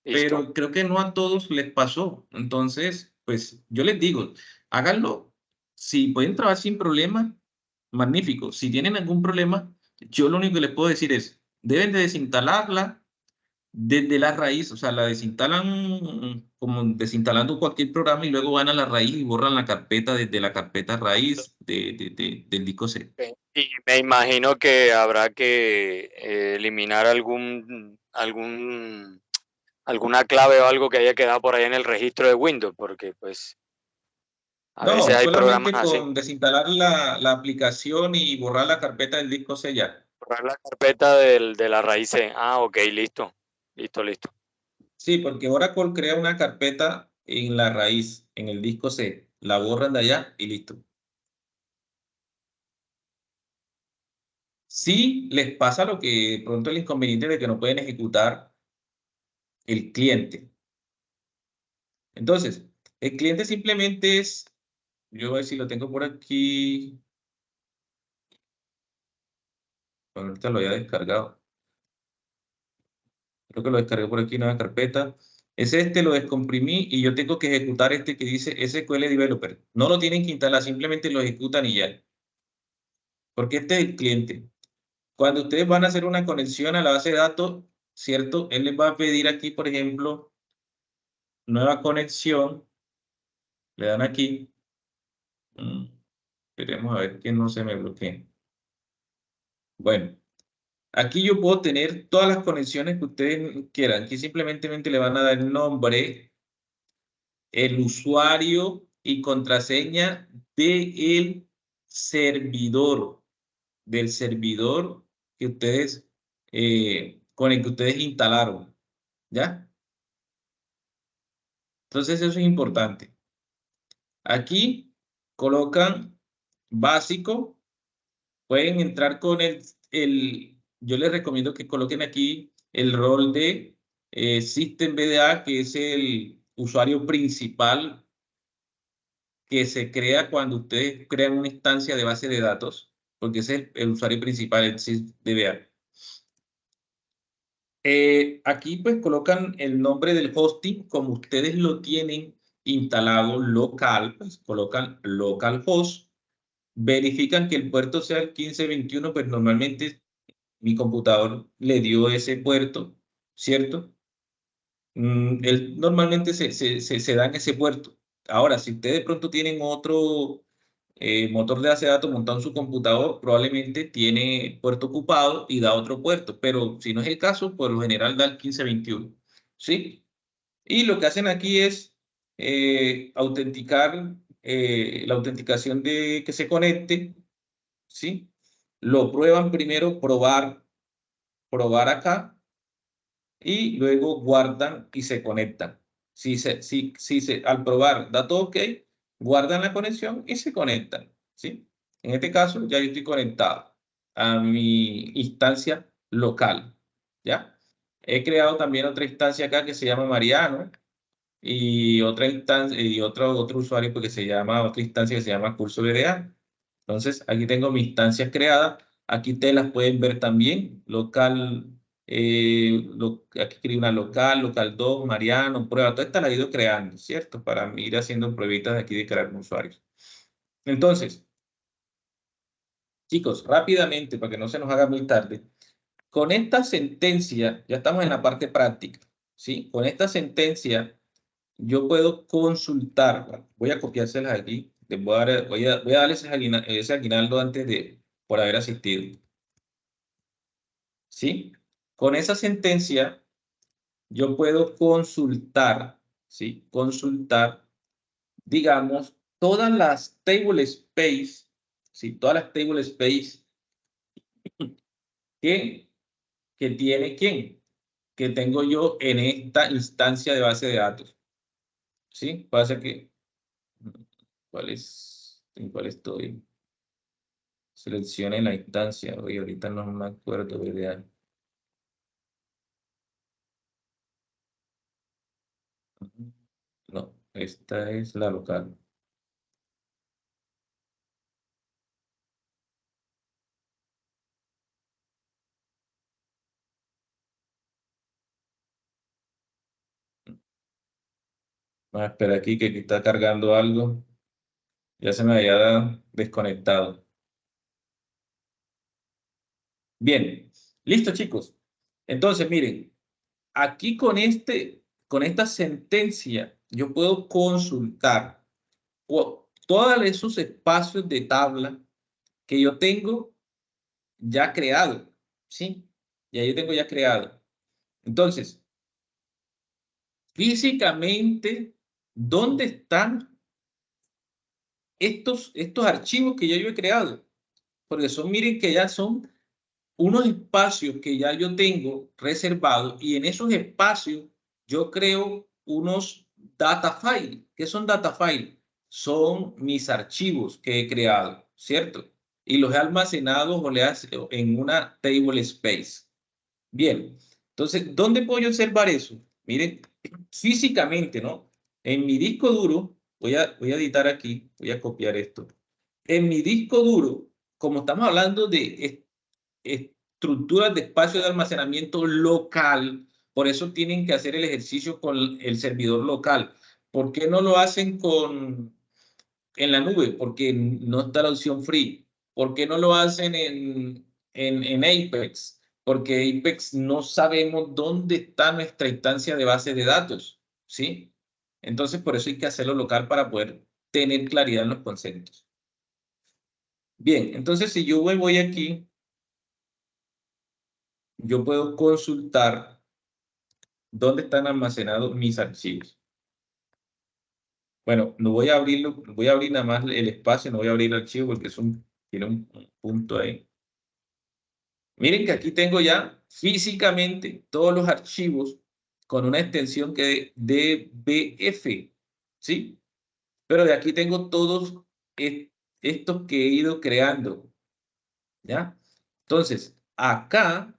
Pero creo que no a todos les pasó. Entonces, pues yo les digo, háganlo. Si pueden trabajar sin problema, magnífico. Si tienen algún problema, yo lo único que les puedo decir es, deben de desinstalarla desde la raíz, o sea, la desinstalan como desinstalando cualquier programa y luego van a la raíz y borran la carpeta desde la carpeta raíz del disco C. Ok. Y me imagino que habrá que eliminar alguna clave o algo que haya quedado por ahí en el registro de Windows, porque pues a veces No, hay programas solamente así. con desinstalar la aplicación y borrar la carpeta del disco C ya. Borrar la carpeta de la raíz C. Ah, ok, listo. Listo, listo. Sí, porque Oracle crea una carpeta en la raíz, en el disco C, la borran de allá y listo. Sí les pasa lo que pronto el inconveniente de que no pueden ejecutar el cliente. Entonces, el cliente simplemente es, yo voy a ver si lo tengo por aquí, bueno, ahorita lo había descargado. Creo que lo descargué por aquí en una carpeta. Este lo descomprimí y yo tengo que ejecutar este que dice SQL Developer. No lo tienen que instalar, simplemente lo ejecutan y ya. Porque este es el cliente. Cuando ustedes van a hacer una conexión a la base de datos, ¿cierto? Él les va a pedir aquí, por ejemplo, nueva conexión. Le dan aquí. Esperemos a ver que no se me bloquee. Bueno, aquí yo puedo tener todas las conexiones que ustedes quieran. Aquí simplemente le van a dar el nombre, el usuario y contraseña del servidor que ustedes, con el que ustedes instalaron, ¿ya? Entonces eso es importante. Aquí colocan básico, pueden entrar con yo les recomiendo que coloquen aquí el rol de System BDA, que es el usuario principal que se crea cuando ustedes crean una instancia de base de datos, porque ese es el usuario principal, el SysDBA. Aquí pues colocan el nombre del hosting, como ustedes lo tienen instalado local, pues colocan localhost, verifican que el puerto sea el 1521, pues normalmente mi computador le dio ese puerto, ¿cierto? Él normalmente se da en ese puerto. Ahora, si ustedes de pronto tienen otro motor de base de datos montado en su computador, probablemente tiene puerto ocupado y da otro puerto, pero si no es el caso, por lo general da el 1521, ¿sí? Y lo que hacen aquí es autenticar, la autenticación de que se conecte, ¿sí? Lo prueban primero, probar acá, y luego guardan y se conectan. Al probar da todo ok, guardan la conexión y se conectan, ¿sí? En este caso ya yo estoy conectado a mi instancia local, ¿ya? He creado también otra instancia acá que se llama Mariano y otra instancia y otro usuario porque otra instancia que se llama Curso BDA. Entonces aquí tengo mis instancias creadas. Aquí ustedes las pueden ver también. Local, aquí escribí una local 2, Mariano, prueba. Toda esta la he ido creando, ¿cierto? Para ir haciendo pruebitas de aquí de crear usuarios. Entonces, chicos, rápidamente, para que no se nos haga muy tarde, con esta sentencia, ya estamos en la parte práctica, ¿sí? Con esta sentencia, yo puedo consultar, voy a copiárselas aquí, voy a darle ese aguinaldo antes por haber asistido. ¿Sí? Con esa sentencia, yo puedo consultar, ¿sí? Consultar, digamos, todas las table space, ¿sí? Todas las table space que tiene quién, que tengo yo en esta instancia de base de datos. ¿Sí? Pasa que, ¿en cuál estoy? Seleccione la instancia. Oye, ahorita no me acuerdo de idea. No, esta es la local. Vamos a esperar aquí que está cargando algo. Ya se me había desconectado. Bien, listo, chicos. Entonces, miren, aquí con esta sentencia, yo puedo consultar todos esos espacios de tabla que yo tengo ya creado, ¿sí? Ya yo tengo ya creado. Entonces, físicamente, ¿dónde están estos archivos que ya yo he creado? Porque miren que ya son unos espacios que ya yo tengo reservados y en esos espacios yo creo unos data files. ¿Qué son data files? Son mis archivos que he creado, ¿cierto? Y los he almacenado en una table space. Bien, entonces, ¿dónde puedo yo observar eso? Miren, físicamente, ¿no? En mi disco duro, voy a editar aquí, voy a copiar esto. En mi disco duro, como estamos hablando de estructuras de espacio de almacenamiento local, Por eso tienen que hacer el ejercicio con el servidor local. ¿Por qué no lo hacen en la nube? Porque no está la opción free. ¿Por qué no lo hacen en Apex? Porque Apex no sabemos dónde está nuestra instancia de base de datos, ¿sí? Entonces, por eso hay que hacerlo local para poder tener claridad en los conceptos. Bien, entonces si yo voy aquí, yo puedo consultar dónde están almacenados mis archivos. Bueno, no voy a abrirlo, voy a abrir nada más el espacio, no voy a abrir el archivo porque tiene un punto ahí. Miren que aquí tengo ya físicamente todos los archivos con una extensión que de DBF, ¿sí? Pero de aquí tengo todos estos que he ido creando, ¿ya? Entonces, acá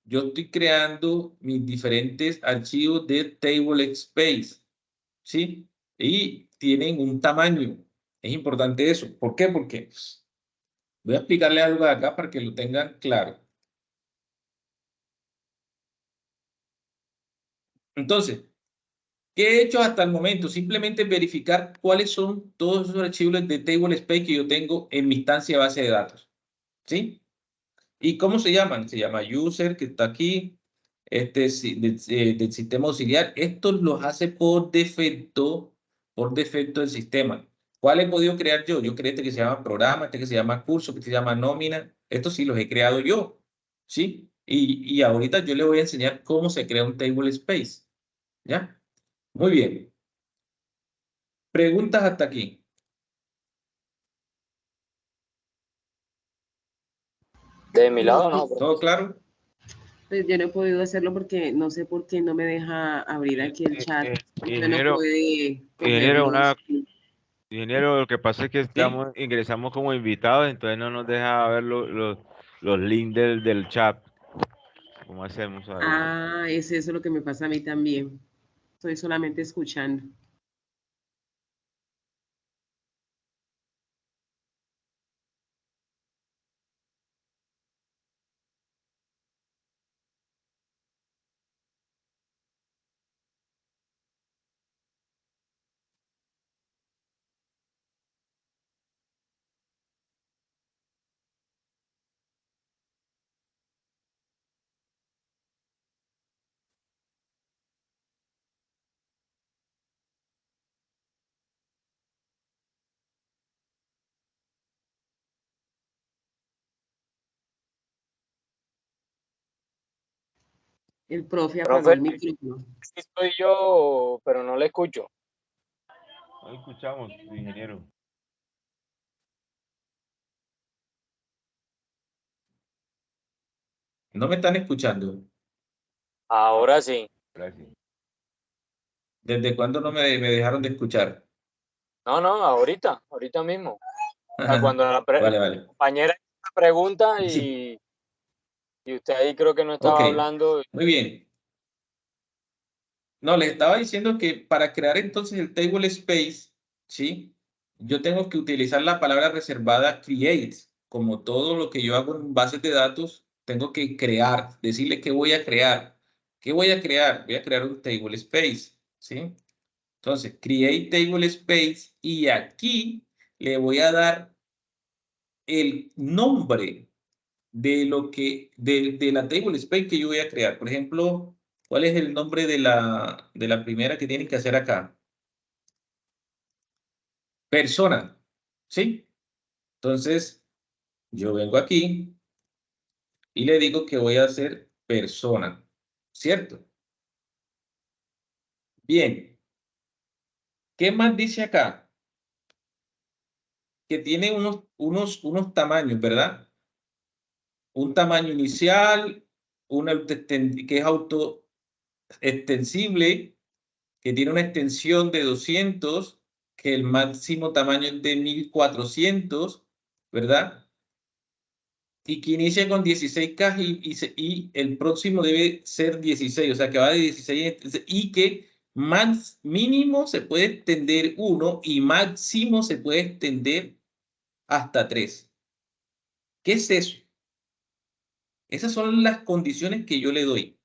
yo estoy creando mis diferentes archivos de Table Space, ¿sí? Y tienen un tamaño. Es importante eso. ¿Por qué? Porque voy a explicarle algo de acá para que lo tengan claro. Entonces, ¿qué he hecho hasta el momento? Simplemente verificar cuáles son todos esos archivos de Table Space que yo tengo en mi instancia de base de datos, ¿sí? ¿Y cómo se llaman? Se llama user, que está aquí, del sistema auxiliar. Estos los hace por defecto el sistema. ¿Cuál he podido crear yo? Yo creé este que se llama programa, este que se llama curso, que se llama nómina. Estos sí los he creado yo, ¿sí? Y ahorita yo le voy a enseñar cómo se crea un table space, ¿ya? Muy bien. Preguntas hasta aquí. De mi lado, no. ¿Todo claro? Pues yo no he podido hacerlo porque no sé por qué no me deja abrir aquí el chat. Yo no Ingeniero, puede ingeniero, cogerlos. ingeniero, lo que pasa es que ingresamos como invitados, entonces no nos deja ver los links del chat. ¿Cómo hacemos ahí? Ah, es eso lo que me pasa a mí también. Estoy solamente escuchando. El profe apagó Profe, el micrófono. sí estoy yo, pero no le escucho. No escuchamos, ingeniero. ¿No me están escuchando? Ahora sí. Gracias. ¿Desde cuándo no me dejaron de escuchar? No, ahorita mismo. O sea, cuando la Vale, vale. compañera pregunta Sí. y usted ahí creo que no Ok, estaba hablando. muy bien. No, les estaba diciendo que para crear entonces el table space, ¿sí? Yo tengo que utilizar la palabra reservada create. Como todo lo que yo hago en bases de datos, tengo que crear, decirle qué voy a crear. ¿Qué voy a crear? Voy a crear un table space, ¿sí? Entonces, create table space y aquí le voy a dar el nombre de de la table space que yo voy a crear. Por ejemplo, ¿cuál es el nombre de la primera que tienen que hacer acá? Persona, ¿sí? Entonces, yo vengo aquí y le digo que voy a hacer persona, ¿cierto? Bien. ¿Qué más dice acá? Que tiene unos tamaños, ¿verdad? Un tamaño inicial, que es auto extensible, que tiene una extensión de 200, que el máximo tamaño es de 1400, ¿verdad? Y que inicia con 16K y el próximo debe ser 16, o sea que va de 16 y que mínimo se puede extender 1 y máximo se puede extender hasta 3. ¿Qué es eso? Esas son las condiciones que yo le doy.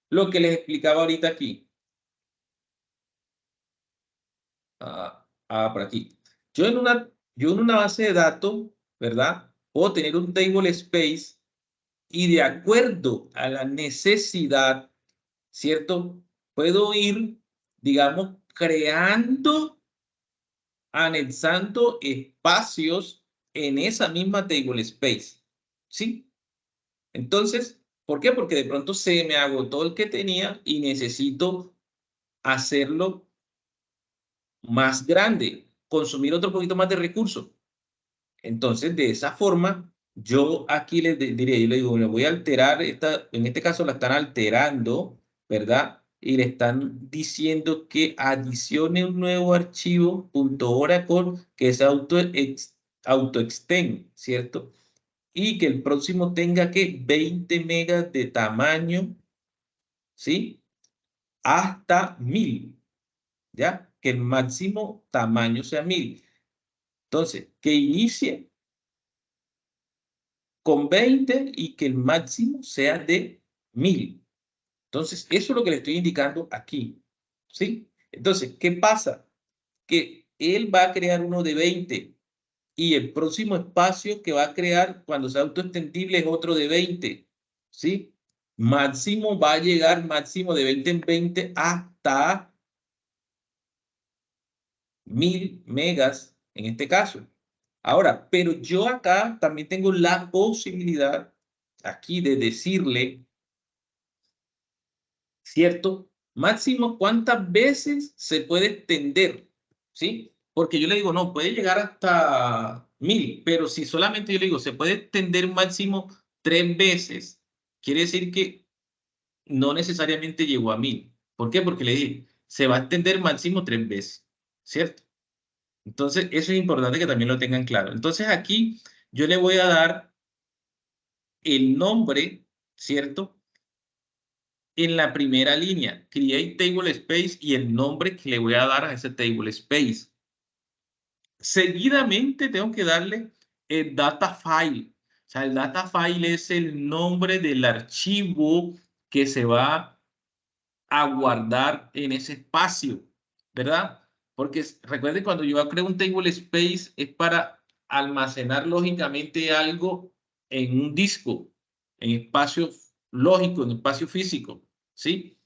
lo que les explicaba ahorita aquí. Por aquí. Yo en una base de datos, ¿verdad? Puedo tener un table space y de acuerdo a la necesidad, ¿cierto? Puedo ir, digamos, creando, anexando espacios en esa misma table space, ¿sí? Entonces, ¿por qué? Porque de pronto se me agotó el que tenía y necesito hacerlo más grande, consumir otro poquito más de recursos. Entonces, de esa forma, yo aquí les diría, yo le digo, le voy a alterar, en este caso la están alterando, ¿verdad? Y le están diciendo que adicione un nuevo archivo .oracle que es autoextend, ¿cierto? Y que el próximo tenga que 20 megas de tamaño, ¿sí? Hasta 1000, ¿ya? Que el máximo tamaño sea 1000. Entonces, que inicie con 20 y que el máximo sea de 1000. Entonces, eso es lo que le estoy indicando aquí, ¿sí? Entonces, ¿qué pasa? Que él va a crear uno de 20 y el próximo espacio que va a crear cuando sea autoextendible es otro de 20, ¿sí? Máximo va a llegar máximo de 20 en 20 hasta 1000 megas en este caso. Ahora, pero yo acá también tengo la posibilidad aquí de decirle, ¿cierto? Máximo, ¿cuántas veces se puede extender? ¿Sí? Porque yo le digo, no, puede llegar hasta 1000, pero si solamente yo le digo, se puede extender máximo 3 veces, quiere decir que no necesariamente llegó a 1000. ¿Por qué? Porque le dije, se va a extender máximo 3 veces, ¿cierto? Entonces, eso es importante que también lo tengan claro. Entonces, aquí yo le voy a dar el nombre, ¿cierto? En la primera línea, create table space y el nombre que le voy a dar a ese table space. Seguidamente tengo que darle el data file. O sea, el data file es el nombre del archivo que se va a guardar en ese espacio, ¿verdad? Porque recuerden, cuando yo creo un table space es para almacenar lógicamente algo en un disco, en espacio lógico, en espacio físico, ¿sí?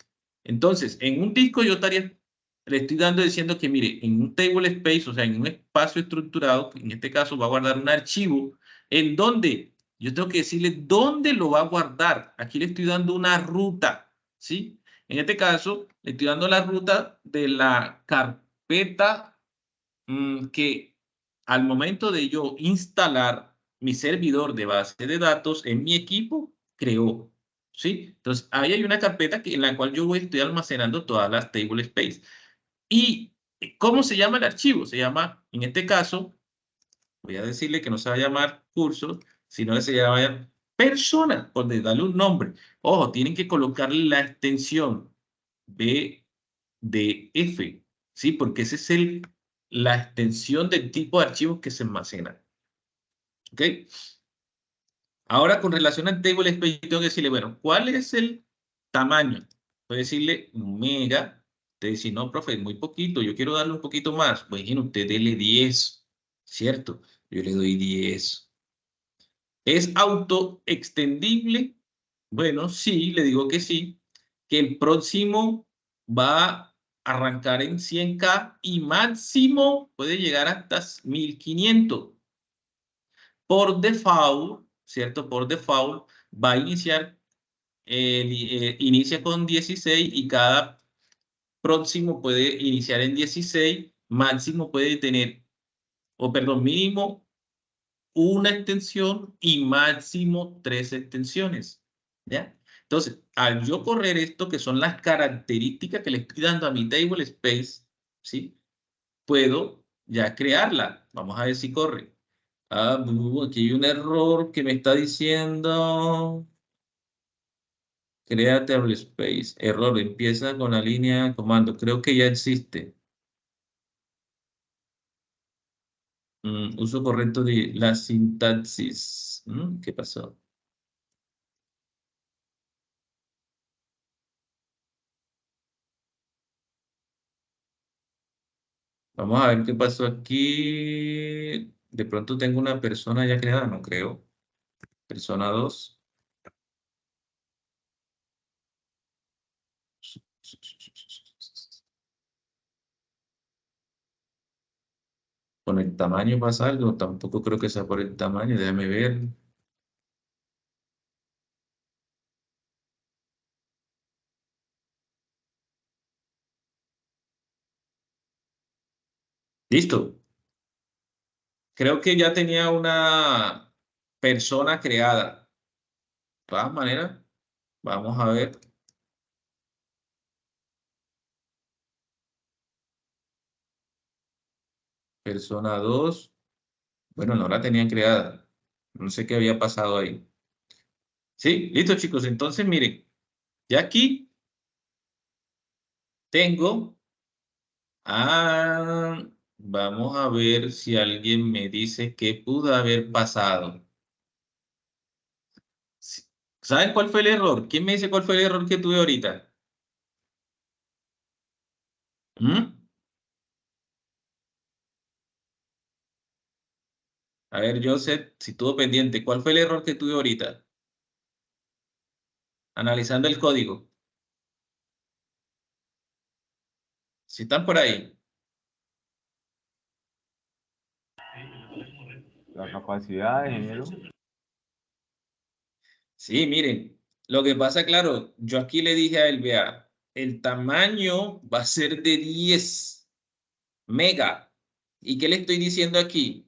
Entonces, en un disco yo le estoy diciendo que, mire, en un table space, o sea, en un espacio estructurado, en este caso va a guardar un archivo, en donde yo tengo que decirle dónde lo va a guardar. Aquí le estoy dando una ruta, ¿sí? En este caso, le estoy dando la ruta de la carpeta que al momento de yo instalar mi servidor de base de datos en mi equipo, creó. ¿Sí? Entonces, ahí hay una carpeta en la cual yo estoy almacenando todas las table space. ¿Y cómo se llama el archivo? Se llama, en este caso, voy a decirle que no se va a llamar cursos, sino que se llama persona, por darle un nombre. Ojo, tienen que colocarle la extensión BDF, ¿sí? Porque ese es la extensión del tipo de archivos que se almacena. ¿Ok? Ahora, con relación al table space, tengo que decirle, bueno, ¿cuál es el tamaño? Puedo decirle mega. Usted dice, no, profe, muy poquito, yo quiero darle un poquito más. Bueno, usted dele 10, ¿cierto? Yo le doy 10. ¿Es autoextendible? Bueno, sí, le digo que sí. Que el próximo va a arrancar en 100K y máximo puede llegar hasta 1500. Por default, ¿cierto? Por default va a iniciar, inicia con 16 y cada próximo puede iniciar en 16, máximo puede tener, o perdón, mínimo una extensión y máximo 3 extensiones, ¿ya? Entonces, al yo correr esto, que son las características que le estoy dando a mi table space, ¿sí? Puedo ya crearla. Vamos a ver si corre. Aquí hay un error que me está diciendo crea table space. Error, empieza con la línea de comando. Creo que ya existe. Uso correcto de la sintaxis. ¿Qué pasó? Vamos a ver qué pasó aquí. De pronto tengo una persona ya creada, no creo. Persona 2. Con el tamaño pasa algo, tampoco creo que sea por el tamaño, déjame ver. Listo. Creo que ya tenía una persona creada. De todas maneras, vamos a ver. Persona 2. Bueno, no la tenían creada. No sé qué había pasado ahí. Sí, listo, chicos. Entonces, miren, ya aquí tengo. Vamos a ver si alguien me dice qué pudo haber pasado. ¿Saben cuál fue el error? ¿Quién me dice cuál fue el error que tuve ahorita? ¿Mm? A ver, Joseph, si estuvo pendiente, ¿cuál fue el error que tuve ahorita? Analizando el código. Si están por ahí. La capacidad de género. Sí, miren, lo que pasa, claro, yo aquí le dije a él, vea, el tamaño va a ser de 10 mega. ¿Y qué le estoy diciendo aquí?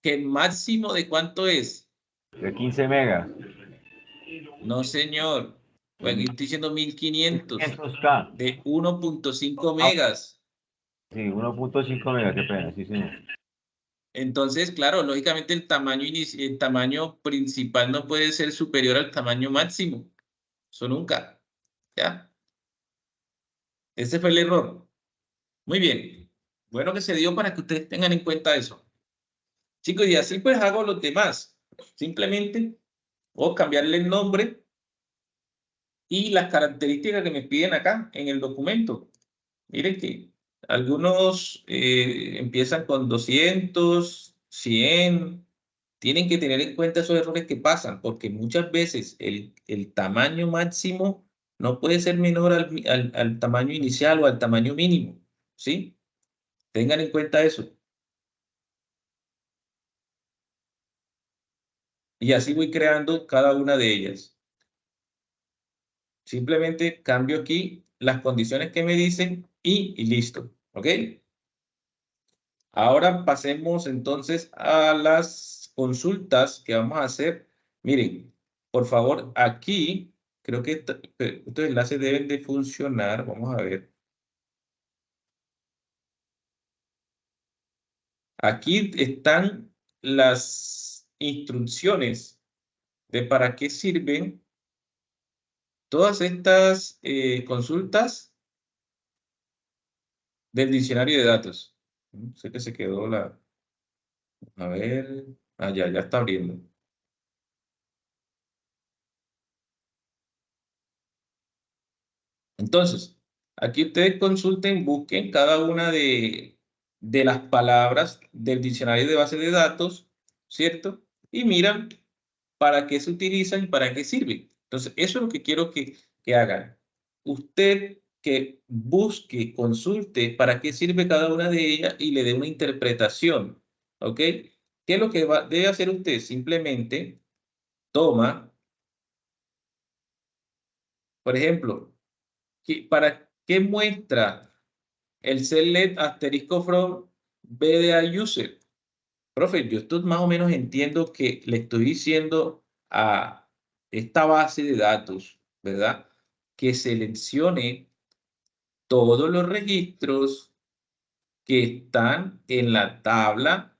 Que el máximo de cuánto es. De 15 megas. No, señor. Pues aquí estoy diciendo 1500 500K. de 1.5 Ah, megas. sí, 1.5 megas, qué pena, sí, señor. Entonces, claro, lógicamente el tamaño principal no puede ser superior al tamaño máximo. Eso nunca. ¿Ya? Ese fue el error. Muy bien. Bueno que se dio para que ustedes tengan en cuenta eso. Chicos, y así pues hago los demás. Simplemente voy a cambiarle el nombre y las características que me piden acá en el documento. Miren que algunos empiezan con 200, 100. Tienen que tener en cuenta esos errores que pasan, porque muchas veces el tamaño máximo no puede ser menor al tamaño inicial o al tamaño mínimo. ¿Sí? Tengan en cuenta eso. Y así voy creando cada una de ellas. Simplemente cambio aquí las condiciones que me dicen y listo. ¿Ok? Ahora pasemos entonces a las consultas que vamos a hacer. Miren, por favor, aquí creo que estos enlaces deben de funcionar. Vamos a ver. Aquí están las instrucciones de para qué sirven todas estas consultas del diccionario de datos. Sé que se quedó la... A ver... Ah, ya está abriendo. Entonces, aquí ustedes consulten, busquen cada una de las palabras del diccionario de base de datos, ¿cierto? Y miran para qué se utilizan y para qué sirven. Entonces, eso es lo que quiero que hagan. Usted que busque, consulte para qué sirve cada una de ellas y le dé una interpretación, ¿ok? ¿Qué es lo que debe hacer usted? Simplemente toma, por ejemplo, ¿para qué muestra el select asterisco from BDA user? Profe, yo esto más o menos entiendo que le estoy diciendo a esta base de datos, ¿verdad? Que seleccione todos los registros que están en la tabla,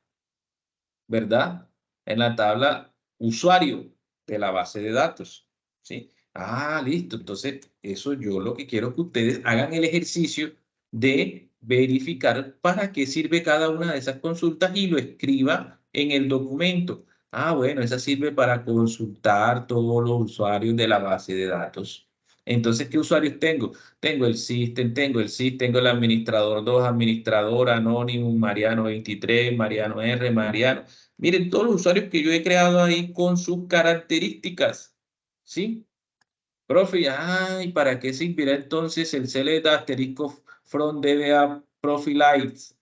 ¿verdad? En la tabla usuario de la base de datos, ¿sí? Ah, listo. Entonces, eso yo lo que quiero que ustedes hagan el ejercicio de verificar para qué sirve cada una de esas consultas y lo escriba en el documento. Ah, bueno, esa sirve para consultar todos los usuarios de la base de datos. Entonces, ¿qué usuarios tengo? Tengo el system, tengo el administrador 2, administrador, anónimo, Mariano 23, Mariano R, Mariano. Miren, todos los usuarios que yo he creado ahí con sus características, ¿sí? Profe, ay, ¿para qué servirá entonces el select asterisco from DBA profilites?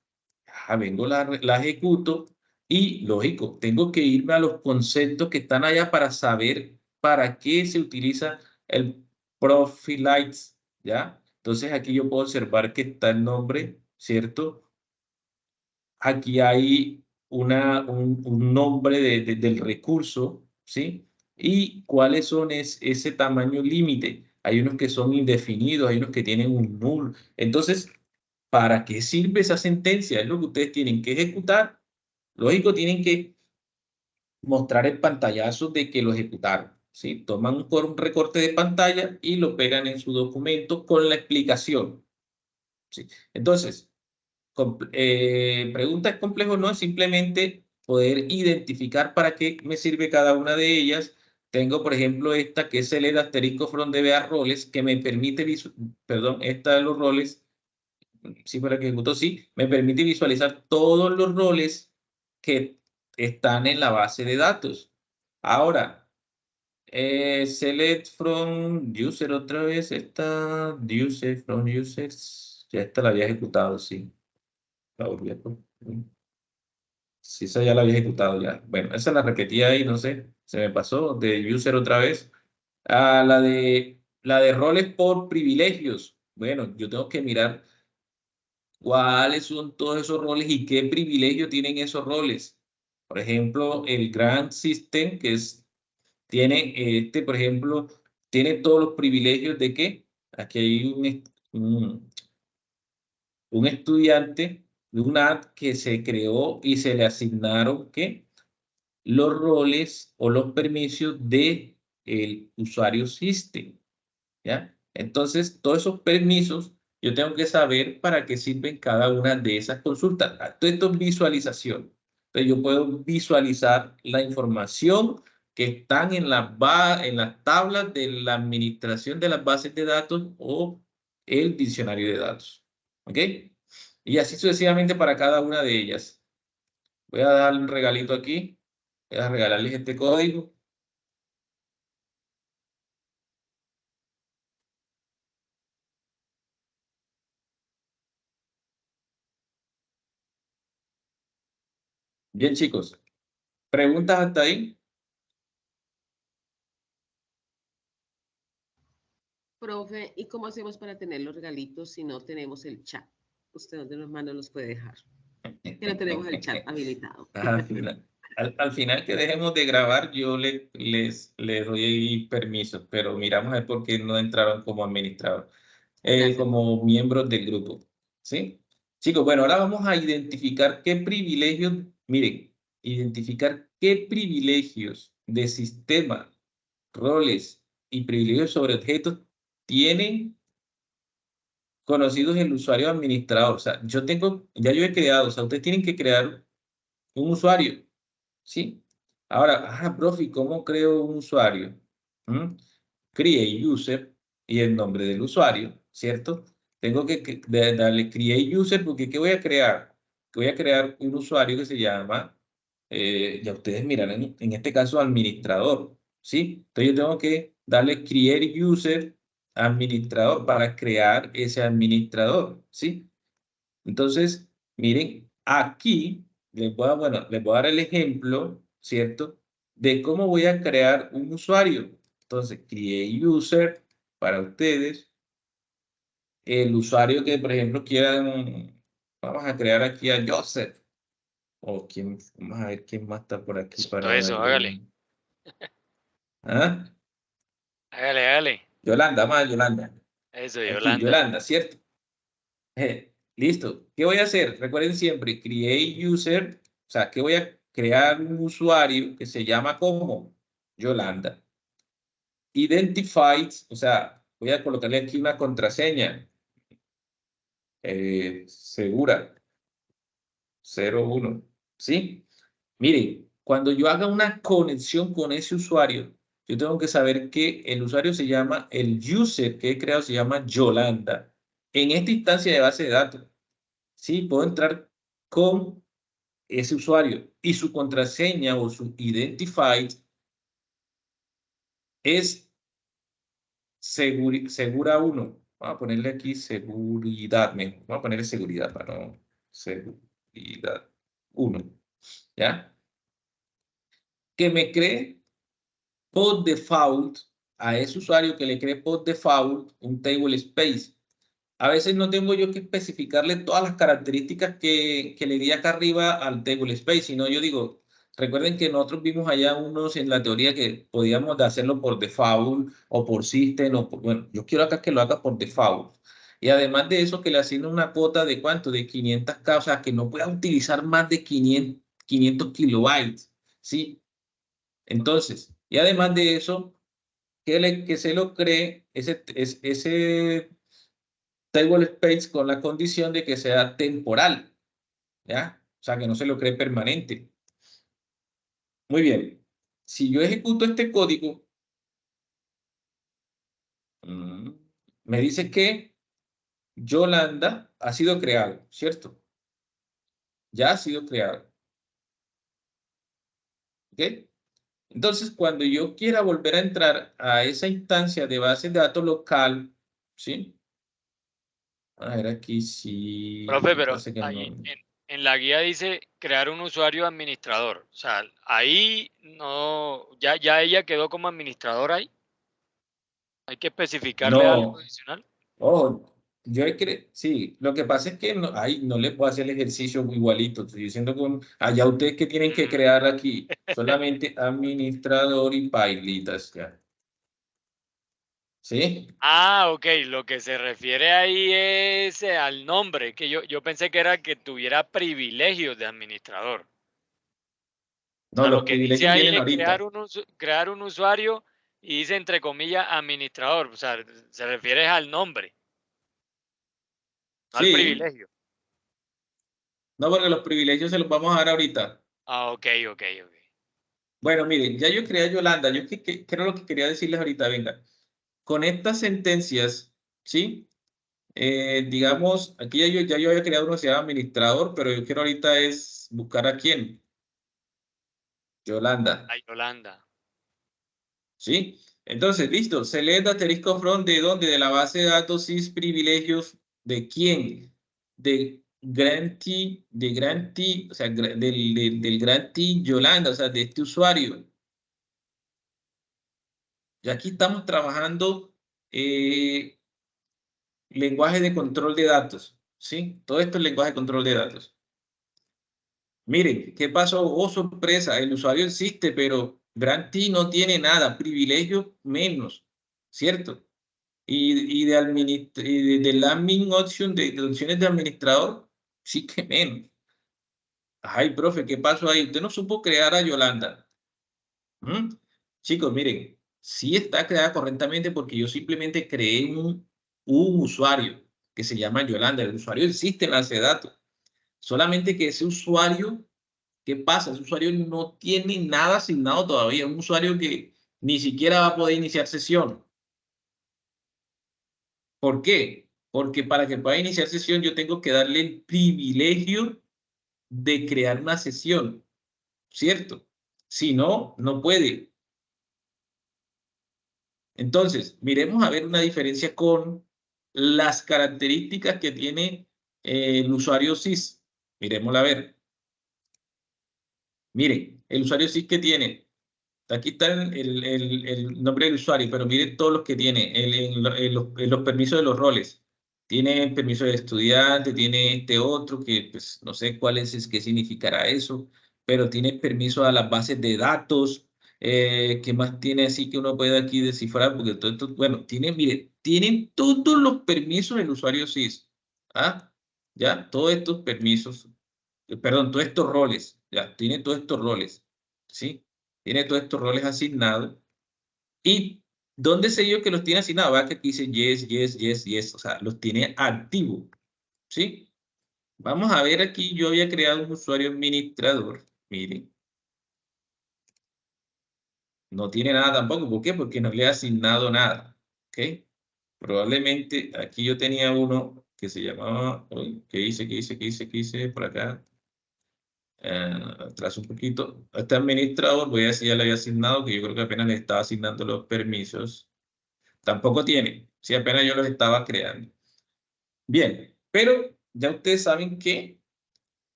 Vengo, la ejecuto y, lógico, tengo que irme a los conceptos que están allá para saber para qué se utiliza el profilites, ¿ya? Entonces aquí yo puedo observar que está el nombre, ¿cierto? Aquí hay un nombre del recurso, ¿sí? Y cuáles son ese tamaño límite. Hay unos que son indefinidos, hay unos que tienen un null. Entonces, ¿para qué sirve esa sentencia? Es lo que ustedes tienen que ejecutar. Lógico, tienen que mostrar el pantallazo de que lo ejecutaron, ¿sí? Toman un recorte de pantalla y lo pegan en su documento con la explicación, ¿sí? Entonces, pregunta es complejo, no es simplemente poder identificar para qué me sirve cada una de ellas. Tengo, por ejemplo, esta que es el asterisco from DBA roles, que me permite, perdón, esta de los roles, sí, para que ejecuto, sí, me permite visualizar todos los roles que están en la base de datos. Ahora, select from user otra vez, esta user from users, ya esta la había ejecutado, sí. La volví a sí, esa ya la había ejecutado ya. Bueno, esa la repetí ahí, no sé, se me pasó de user otra vez. La de roles por privilegios. Bueno, yo tengo que mirar cuáles son todos esos roles y qué privilegio tienen esos roles. Por ejemplo, el Grand System, tiene, por ejemplo, tiene todos los privilegios de que aquí hay un estudiante de una app que se creó y se le asignaron que los roles o los permisos de el usuario system, ¿ya? Entonces, todos esos permisos yo tengo que saber para qué sirven cada una de esas consultas. Todo esto es visualización. Entonces, yo puedo visualizar la información que están en en las tablas de la administración de las bases de datos o el diccionario de datos. ¿Ok? Y así sucesivamente para cada una de ellas. Voy a darle un regalito aquí. Voy a regalarles este código. Bien, chicos. ¿Preguntas hasta ahí? Profe, ¿y cómo hacemos para tener los regalitos si no tenemos el chat? ¿Usted dónde nos manda los puede dejar? Que no tenemos el chat habilitado. Al final que dejemos de grabar, yo les doy permiso, pero miramos a ver por qué no entraron como administrador, Gracias, como miembros del grupo. ¿Sí? Chicos, bueno, ahora vamos a identificar qué privilegios, miren, identificar qué privilegios de sistema, roles y privilegios sobre objetos tienen conocidos el usuario administrador. O sea, ya yo he creado, o sea, ustedes tienen que crear un usuario, ¿sí? Ahora, profe, ¿cómo creo un usuario? Create user y el nombre del usuario, ¿cierto? Tengo que darle create user porque ¿qué voy a crear? Voy a crear un usuario que se llama, ya ustedes mirarán, en este caso administrador, ¿sí? Entonces yo tengo que darle create user administrador para crear ese administrador, ¿sí? Entonces, miren, aquí les voy a dar el ejemplo, ¿cierto? De cómo voy a crear un usuario. Entonces, create user para ustedes. El usuario que, por ejemplo, quieran, vamos a crear aquí a Joseph. O quién, vamos a ver quién más está por aquí para Eso, hágale. darle. ¿Ah? Hágale. Yolanda, más Yolanda. Eso, Aquí, Yolanda. Yolanda, ¿cierto? Listo. ¿Qué voy a hacer? Recuerden siempre, create user, o sea, que voy a crear un usuario que se llama como Yolanda. Identified, o sea, voy a colocarle aquí una contraseña segura, 01, ¿sí? Miren, cuando yo haga una conexión con ese usuario, yo tengo que saber que el usuario se llama, el user que he creado se llama Yolanda. En esta instancia de base de datos, sí, puedo entrar con ese usuario y su contraseña o su identified es segura 1. Vamos a ponerle aquí seguridad. Vamos a ponerle seguridad para no seguridad 1. ¿Ya? Que me cree por default a ese usuario que le cree por default un table space. A veces no tengo yo que especificarle todas las características que le di acá arriba al table space, sino yo digo, recuerden que nosotros vimos allá unos en la teoría que podíamos hacerlo por default o por system, o bueno, yo quiero acá que lo haga por default. Y además de eso, que le asigne una cuota de ¿cuánto? De 500K, o sea, que no pueda utilizar más de 500 kilobytes, ¿sí? Entonces, y además de eso, que se lo cree ese table space con la condición de que sea temporal, ¿ya? O sea, que no se lo cree permanente. Muy bien. Si yo ejecuto este código, me dice que Yolanda ha sido creado, ¿cierto? Ya ha sido creado. ¿Ok? Entonces, cuando yo quiera volver a entrar a esa instancia de base de datos local, ¿sí? A ver aquí si... Profe, pero Parece que ahí no... en la guía dice crear un usuario administrador. O sea, ahí no, ya ella quedó como administradora ahí. Hay que especificarle algo No. adicional. Oh, sí, lo que pasa es que no, ahí no le puedo hacer el ejercicio igualito. Estoy diciendo con allá ustedes que tienen que Mm. crear aquí solamente administrador y pailitas ya. ¿Sí? Ah, ok, lo que se refiere ahí es al nombre, que yo pensé que era que tuviera privilegios de administrador. O No, sea, lo los que dice privilegios ahí vienen es ahorita. crear un usuario y dice entre comillas administrador. O sea, se refiere al nombre, no al Sí, privilegio. no, porque los privilegios se los vamos a dar ahorita. Ah, ok, ok, ok. Bueno, miren, ya yo creé a Yolanda. Yo creo lo que quería decirles ahorita, venga. Con estas sentencias, ¿sí? Digamos, aquí ya yo había creado uno que se llama administrador, pero yo quiero ahorita es buscar a quién. Yolanda. La Yolanda. ¿Sí? Entonces, listo. Select asterisco from de dónde? De la base de datos sys privilegios. ¿De quién? De grantee, o sea, del grantee Yolanda, o sea, de este usuario. Y aquí estamos trabajando lenguaje de control de datos. ¿Sí? Todo esto es lenguaje de control de datos. Miren, ¿qué pasó? Oh, sorpresa, el usuario existe, pero grantee no tiene nada, privilegio menos, ¿cierto? Del admin option, de opciones de administrador, sí que menos. Ay, profe, ¿qué pasó ahí? Usted no supo crear a Yolanda. ¿Mm? Chicos, miren, sí está creada correctamente porque yo simplemente creé un usuario que se llama Yolanda. El usuario existe en la base de datos. Solamente que ese usuario, ¿qué pasa? Ese usuario no tiene nada asignado todavía. Un usuario que ni siquiera va a poder iniciar sesión. ¿Por qué? Porque para que pueda iniciar sesión yo tengo que darle el privilegio de crear una sesión, ¿cierto? Si no, no puede. Entonces, miremos a ver una diferencia con las características que tiene el usuario SIS. Miremosla a ver. Miren, el usuario SIS que tiene. Aquí está el nombre del usuario, pero miren todos los que tiene en los permisos de los roles. Tiene permiso de estudiante, tiene este otro que pues no sé cuál es qué significará eso, pero tiene permiso a las bases de datos. ¿Qué más tiene así que uno puede aquí descifrar? Porque todo esto, bueno, mire, tienen todos los permisos del usuario SIS. ¿Ah? Ya, todos estos permisos, perdón, todos estos roles, ya, tiene todos estos roles, ¿sí? Tiene todos estos roles asignados. ¿Y dónde sé yo que los tiene asignados? Va que aquí dice yes, yes, yes, yes, o sea, los tiene activos, ¿sí? Vamos a ver aquí, yo había creado un usuario administrador, miren. No tiene nada tampoco. ¿Por qué? Porque no le he asignado nada. ¿Ok? Probablemente aquí yo tenía uno que se llamaba, ¿qué hice por acá? Atrás un poquito. A este administrador, voy a decir, ya le había asignado, que yo creo que apenas le estaba asignando los permisos. Tampoco tiene, si apenas yo los estaba creando. Bien, pero ya ustedes saben que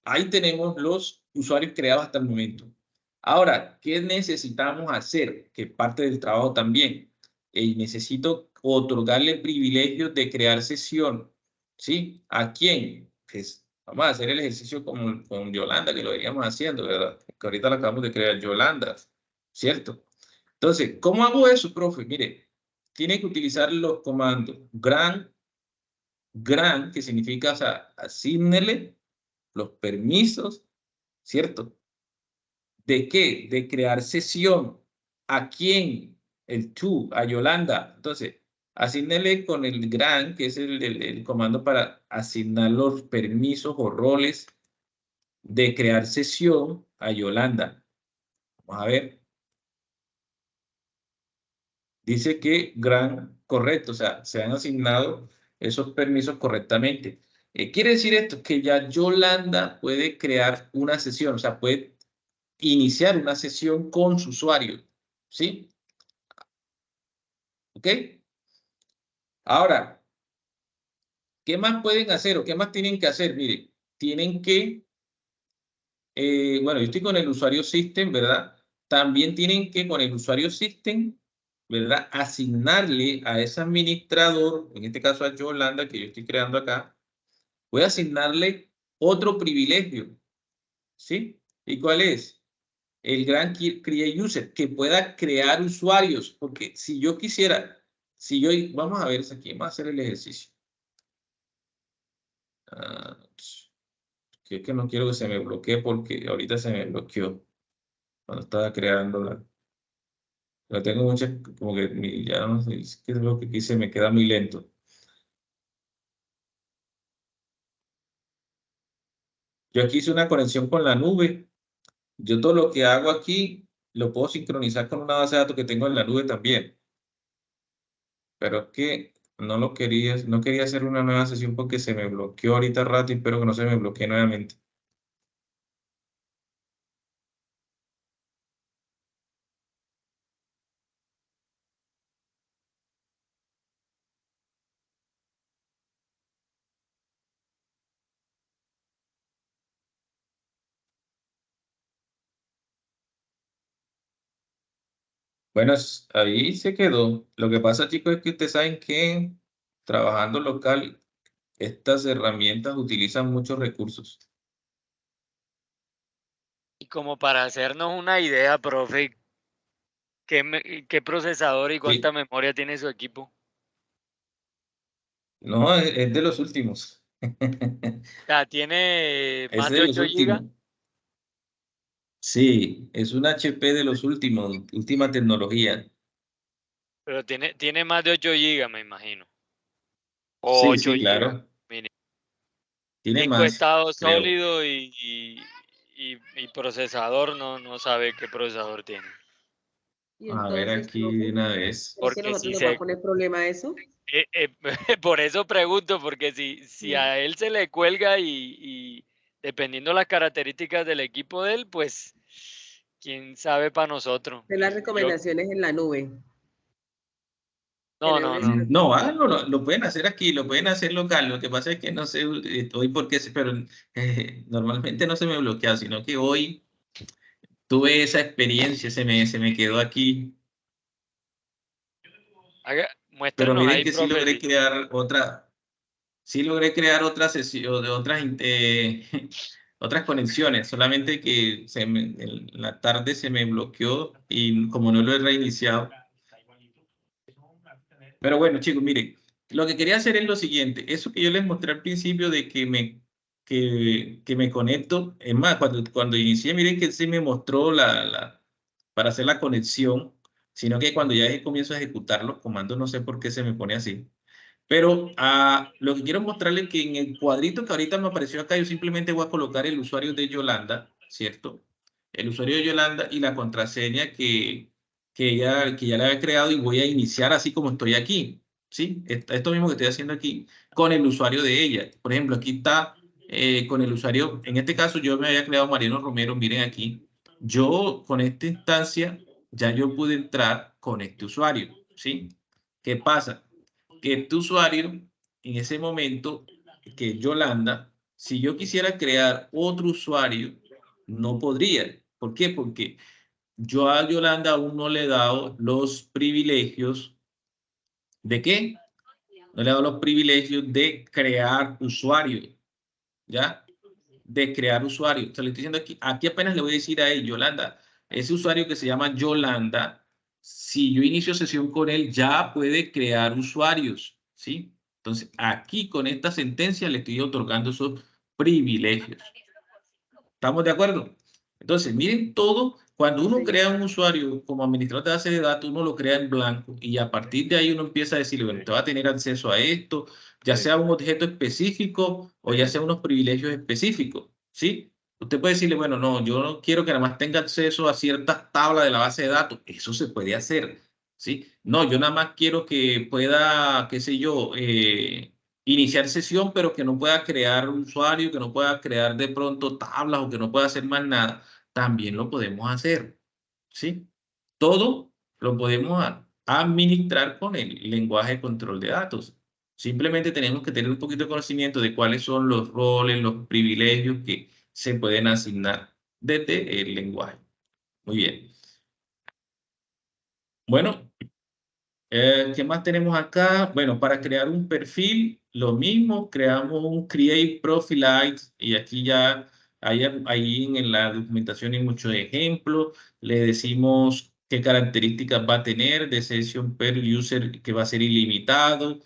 ahí tenemos los usuarios creados hasta el momento. Ahora, ¿qué necesitamos hacer? Que parte del trabajo también. Necesito otorgarle privilegios de crear sesión. ¿Sí? ¿A quién? Pues vamos a hacer el ejercicio con Yolanda, que lo veníamos haciendo, ¿verdad? Que ahorita la acabamos de crear, Yolanda, ¿cierto? Entonces, ¿cómo hago eso, profe? Mire, tiene que utilizar los comandos grant, que significa, o sea, asígnele los permisos, ¿cierto? ¿De qué? De crear sesión. ¿A quién? El to, a Yolanda. Entonces, asígnele con el grant, que es el comando para asignar los permisos o roles de crear sesión a Yolanda. Vamos a ver. Dice que grant correcto, o sea, se han asignado esos permisos correctamente. Quiere decir esto, que ya Yolanda puede crear una sesión, o sea, puede iniciar una sesión con su usuario, ¿sí? ¿Ok? Ahora, ¿qué más pueden hacer o qué más tienen que hacer? Miren, tienen que, bueno, yo estoy con el usuario system, ¿verdad? También tienen que con el usuario system, ¿verdad? Asignarle a ese administrador, en este caso a Yolanda, que yo estoy creando acá, voy a asignarle otro privilegio, ¿sí? ¿Y cuál es? El gran create user, que pueda crear usuarios, porque si yo quisiera, si yo, vamos a ver aquí, vamos a hacer el ejercicio. Que es que no quiero que se me bloquee porque ahorita se me bloqueó cuando estaba creando la tengo muchas, como que ya no sé qué es lo que quise, me queda muy lento. Yo aquí hice una conexión con la nube. Yo todo lo que hago aquí lo puedo sincronizar con una base de datos que tengo en la nube también. Pero es que no quería hacer una nueva sesión porque se me bloqueó ahorita rato y espero que no se me bloquee nuevamente. Bueno, ahí se quedó. Lo que pasa, chicos, es que ustedes saben que trabajando local, estas herramientas utilizan muchos recursos. Y como para hacernos una idea, profe, ¿qué procesador y cuánta Sí, memoria tiene su equipo? no, es de los últimos. O sea, tiene Es más de de los 8 gigas, últimos. Sí, es un HP de los últimos, última tecnología. pero tiene más de 8 gigas, me imagino. O Sí, 8 sí, gigas, claro. mínimo. Tiene Disco más, estado creo. sólido y procesador, no sabe qué procesador tiene. Y A ver entonces, aquí de profe, una vez. ¿será que Porque nosotros si nos va a se... poner problema eso? por eso pregunto, porque si Mm. a él se le cuelga y dependiendo las características del equipo de él, pues quién sabe para nosotros. De las Yo, recomendaciones en la nube. no, Tener no, un no. No, háganlo, lo pueden hacer aquí, lo pueden hacer local. Lo que pasa es que no sé hoy por qué, pero normalmente no se me bloquea, sino que hoy tuve esa experiencia, se me quedó aquí. Pero Muéstrenos miren ahí, que profe. sí logré crear otra sesión, otras, otras conexiones, solamente que en la tarde se me bloqueó y como no lo he reiniciado. Pero bueno, chicos, miren, lo que quería hacer es lo siguiente, eso que yo les mostré al principio de que me conecto, es más, cuando inicié, miren que sí me mostró para hacer la conexión, sino que cuando ya comienzo a ejecutar los comandos, no sé por qué se me pone así. Pero lo que quiero mostrarles es que en el cuadrito que ahorita me apareció acá, yo simplemente voy a colocar el usuario de Yolanda, ¿cierto? El usuario de Yolanda y la contraseña que que ya la había creado y voy a iniciar así como estoy aquí, ¿sí? Esto mismo que estoy haciendo aquí con el usuario de ella. Por ejemplo, aquí está con el usuario, en este caso yo me había creado Mariano Romero, miren aquí, yo con esta instancia ya yo pude entrar con este usuario, ¿sí? ¿Qué pasa? Que este usuario, en ese momento, que es Yolanda, si yo quisiera crear otro usuario, no podría. ¿Por qué? Porque yo a Yolanda aún no le he dado los privilegios ¿de qué? No le he dado los privilegios de crear usuario, ¿ya? De crear usuario. O sea, le estoy diciendo aquí apenas le voy a decir a él, Yolanda, ese usuario que se llama Yolanda, si yo inicio sesión con él, ya puede crear usuarios, ¿sí? Entonces, aquí con esta sentencia le estoy otorgando esos privilegios. ¿Estamos de acuerdo? Entonces, miren todo, cuando uno crea un usuario como administrador de base de datos, uno lo crea en blanco y a partir de ahí uno empieza a decirle, bueno, te va a tener acceso a esto, ya sea un objeto específico o ya sea unos privilegios específicos, ¿sí? Usted puede decirle, bueno, no, yo no quiero que nada más tenga acceso a ciertas tablas de la base de datos. Eso se puede hacer, ¿sí? No, yo nada más quiero que pueda, qué sé yo, iniciar sesión, pero que no pueda crear usuario, que no pueda crear de pronto tablas o que no pueda hacer más nada, también lo podemos hacer, ¿sí? Todo lo podemos administrar con el lenguaje de control de datos. Simplemente tenemos que tener un poquito de conocimiento de cuáles son los roles, los privilegios que se pueden asignar desde el lenguaje. Muy bien. Bueno, ¿qué más tenemos acá? Bueno, para crear un perfil, lo mismo, creamos un Create Profile ID y aquí ya, ahí en la documentación hay muchos ejemplos. Le decimos qué características va a tener de session per user que va a ser ilimitado.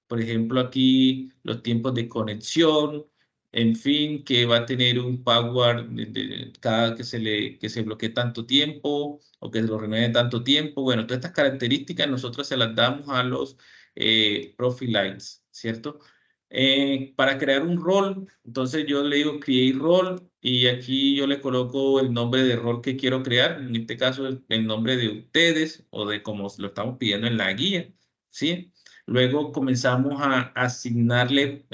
Por ejemplo, aquí los tiempos de conexión, en fin, que va a tener un password cada que se bloquee tanto tiempo o que se lo renueve tanto tiempo. Bueno, todas estas características nosotros se las damos a los profile lines, ¿cierto? Para crear un rol, entonces yo le digo create role y aquí yo le coloco el nombre de rol que quiero crear, en este caso el nombre de ustedes o de como lo estamos pidiendo en la guía, ¿sí? Luego comenzamos a asignarle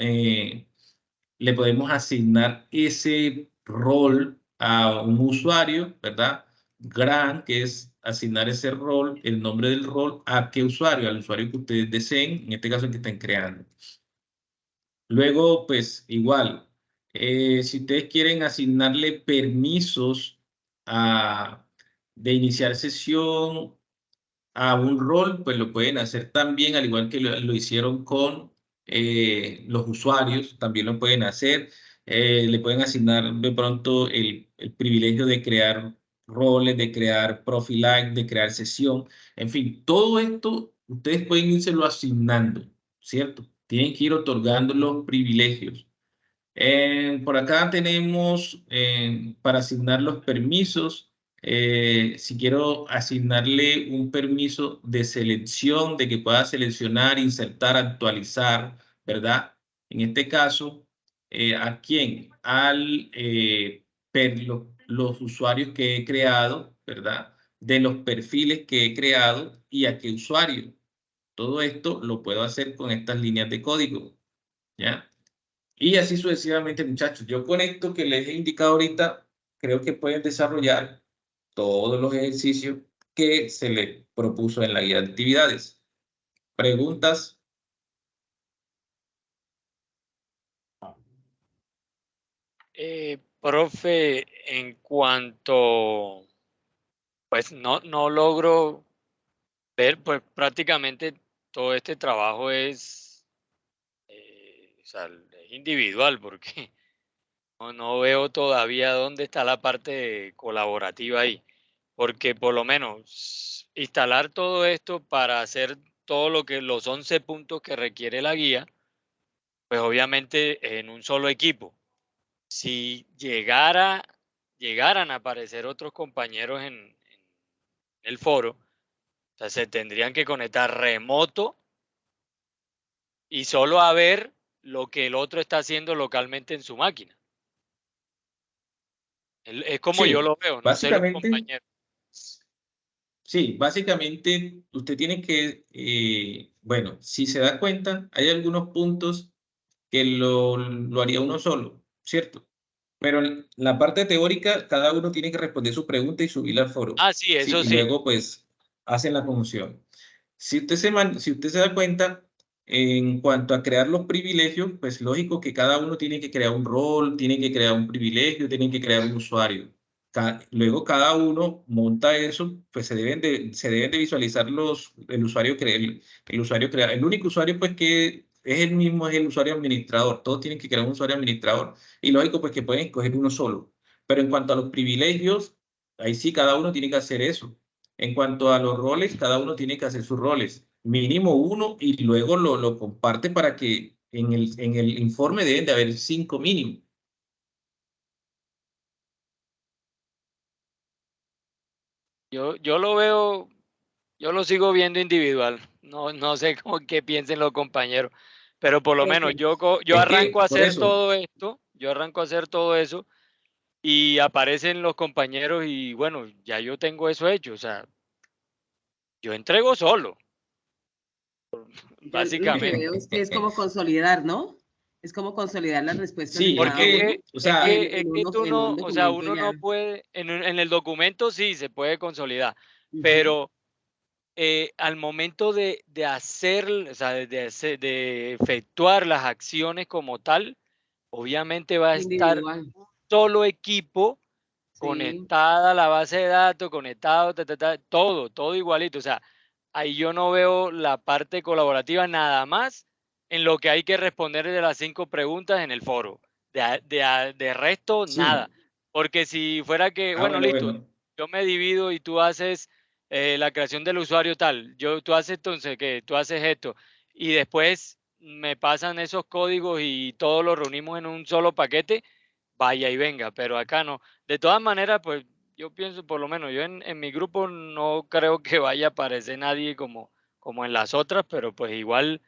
le podemos asignar ese rol a un usuario, ¿verdad? Grant, que es asignar ese rol, el nombre del rol, ¿a qué usuario? Al usuario que ustedes deseen, en este caso el que estén creando. Luego, pues igual, si ustedes quieren asignarle permisos de iniciar sesión a un rol, pues lo pueden hacer también, al igual que lo hicieron con los usuarios, también lo pueden hacer. Le pueden asignar de pronto el privilegio de crear roles, de crear profile, de crear sesión. En fin, todo esto ustedes pueden írselo asignando, ¿cierto? Tienen que ir otorgando los privilegios. Por acá tenemos para asignar los permisos. Si quiero asignarle un permiso de selección, de que pueda seleccionar, insertar, actualizar, ¿verdad? En este caso, ¿a quién? Los usuarios que he creado, ¿verdad? De los perfiles que he creado y a qué usuario. Todo esto lo puedo hacer con estas líneas de código, ¿ya? Y así sucesivamente, muchachos. Yo con esto que les he indicado ahorita, creo que pueden desarrollar todos los ejercicios que se les propuso en la guía de actividades. ¿Preguntas? Profe, en cuanto, pues no logro ver, pues prácticamente todo este trabajo es, o sea, es individual, porque no veo todavía dónde está la parte colaborativa ahí, porque por lo menos instalar todo esto para hacer todo lo que los 11 puntos que requiere la guía, pues obviamente en un solo equipo. Si llegaran a aparecer otros compañeros en el foro, o sea, se tendrían que conectar remoto y solo a ver lo que el otro está haciendo localmente en su máquina. Es como yo Sí, lo veo, no sé los básicamente, compañeros. Sí, básicamente usted tiene que, bueno, si se da cuenta, hay algunos puntos que lo haría uno solo, ¿cierto? Pero en la parte teórica, cada uno tiene que responder su pregunta y subirla al foro, Ah, sí, ¿sí? eso Y sí. luego, pues, hacen la conjunción. Si usted se da cuenta, en cuanto a crear los privilegios, pues lógico que cada uno tiene que crear un rol, tiene que crear un privilegio, tiene que crear un usuario. Luego cada uno monta eso, pues se deben de visualizar el usuario, el usuario crea. El único usuario pues que es el mismo, es el usuario administrador. Todos tienen que crear un usuario administrador. Y lógico pues que pueden escoger uno solo. Pero en cuanto a los privilegios, ahí sí cada uno tiene que hacer eso. En cuanto a los roles, cada uno tiene que hacer sus roles, mínimo uno, y luego lo comparte para que en el informe deben de haber 5 mínimo. Yo lo veo, yo lo sigo viendo individual. No sé cómo qué piensen los compañeros, pero por lo menos Profe, yo Es arranco que, a por hacer eso, todo esto, yo arranco a hacer todo eso y aparecen los compañeros y bueno, ya yo tengo eso hecho, o sea, yo entrego solo, yo lo que básicamente. veo es que es como consolidar, ¿no? Es como consolidar las respuestas de sí, es cada Porque uno que, o sea, es que tú en no, un o sea, documento uno no ya. puede, en el documento sí se puede consolidar, Ujú. pero al momento de hacer, o sea, de efectuar las acciones como tal, obviamente va a estar Individual, solo equipo sí, conectada a la base de datos, conectado, todo igualito. O sea, ahí yo no veo la parte colaborativa nada más en lo que hay que responder de las 5 preguntas en el foro. De resto, nada. sí. Porque si fuera que, Ah, bueno, bueno, listo, bueno. yo me divido y tú haces la creación del usuario tal, tú haces entonces que tú haces esto y después me pasan esos códigos y todos los reunimos en un solo paquete, vaya y venga, pero acá no. De todas maneras, pues yo pienso, por lo menos yo en mi grupo no creo que vaya a aparecer nadie como en las otras, pero pues igual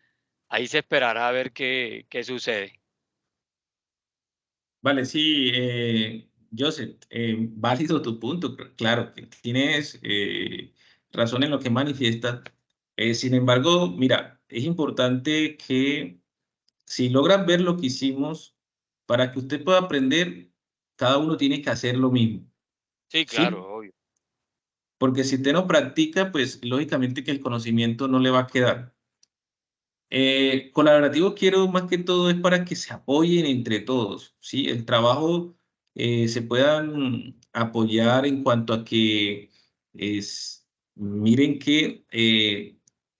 ahí se esperará a ver qué sucede. Vale, sí, Joseph, válido tu punto, claro, que tienes razón en lo que manifiestas. Sin embargo, mira, es importante que si logran ver lo que hicimos, para que usted pueda aprender, cada uno tiene que hacer lo mismo, Sí, ¿sí? claro, obvio. Porque si usted no practica, pues lógicamente que el conocimiento no le va a quedar. Colaborativo quiero más que todo es para que se apoyen entre todos, ¿sí? El trabajo se puedan apoyar en cuanto a que miren que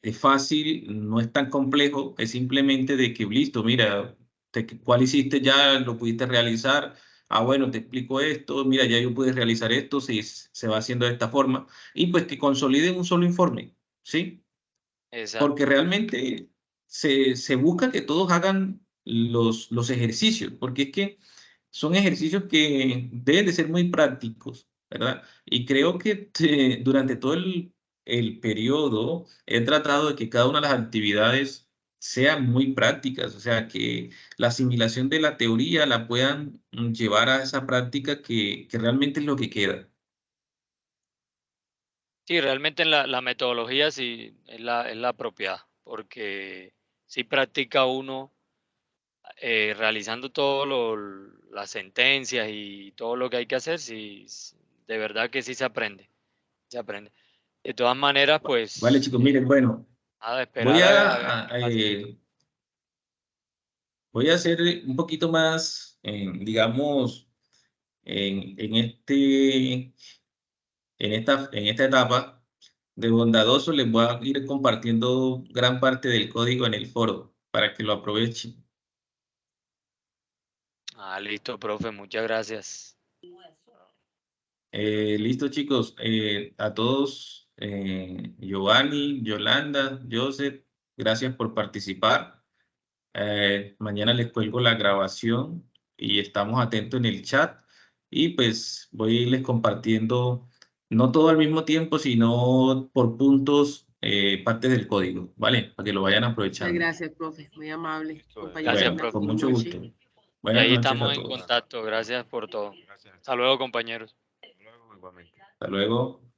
es fácil, no es tan complejo, es simplemente de que, listo, mira, ¿cuál hiciste ya? ¿Lo pudiste realizar? Ah, bueno, te explico esto, mira, ya yo pude realizar esto, se va haciendo de esta forma, y pues que consoliden un solo informe, ¿sí? Porque Exacto. realmente se busca que todos hagan los ejercicios, porque es que son ejercicios que deben de ser muy prácticos, ¿verdad? Y creo que durante todo el periodo he tratado de que cada una de las actividades sean muy prácticas, o sea, que la asimilación de la teoría la puedan llevar a esa práctica que realmente es lo que queda. Sí, realmente la metodología sí es la apropiada, porque si practica uno realizando todo las sentencias y todo lo que hay que hacer, sí, de verdad que sí se aprende, se aprende. De todas maneras, Vale, pues chicos, miren, bueno, nada, voy esperar a ver qué pasa. voy a hacer un poquito más, digamos, en esta etapa de bondadoso, les voy a ir compartiendo gran parte del código en el foro para que lo aprovechen. Ah, listo, profe, muchas gracias. Listo, chicos. A todos, Giovanni, Yolanda, Joseph, gracias por participar. Mañana les cuelgo la grabación y estamos atentos en el chat. Y pues voy a irles compartiendo, no todo al mismo tiempo, sino por puntos, partes del código, ¿vale? Para que lo vayan muchas aprovechando. gracias, profe, muy amable, Listo, compañeros, Gracias, una Bueno, profe. con feliz mucho noche. gusto. Y Buenas ahí noches estamos a en todos. contacto. Gracias por todo. gracias. Hasta luego, compañeros. Hasta luego, igualmente. Hasta luego.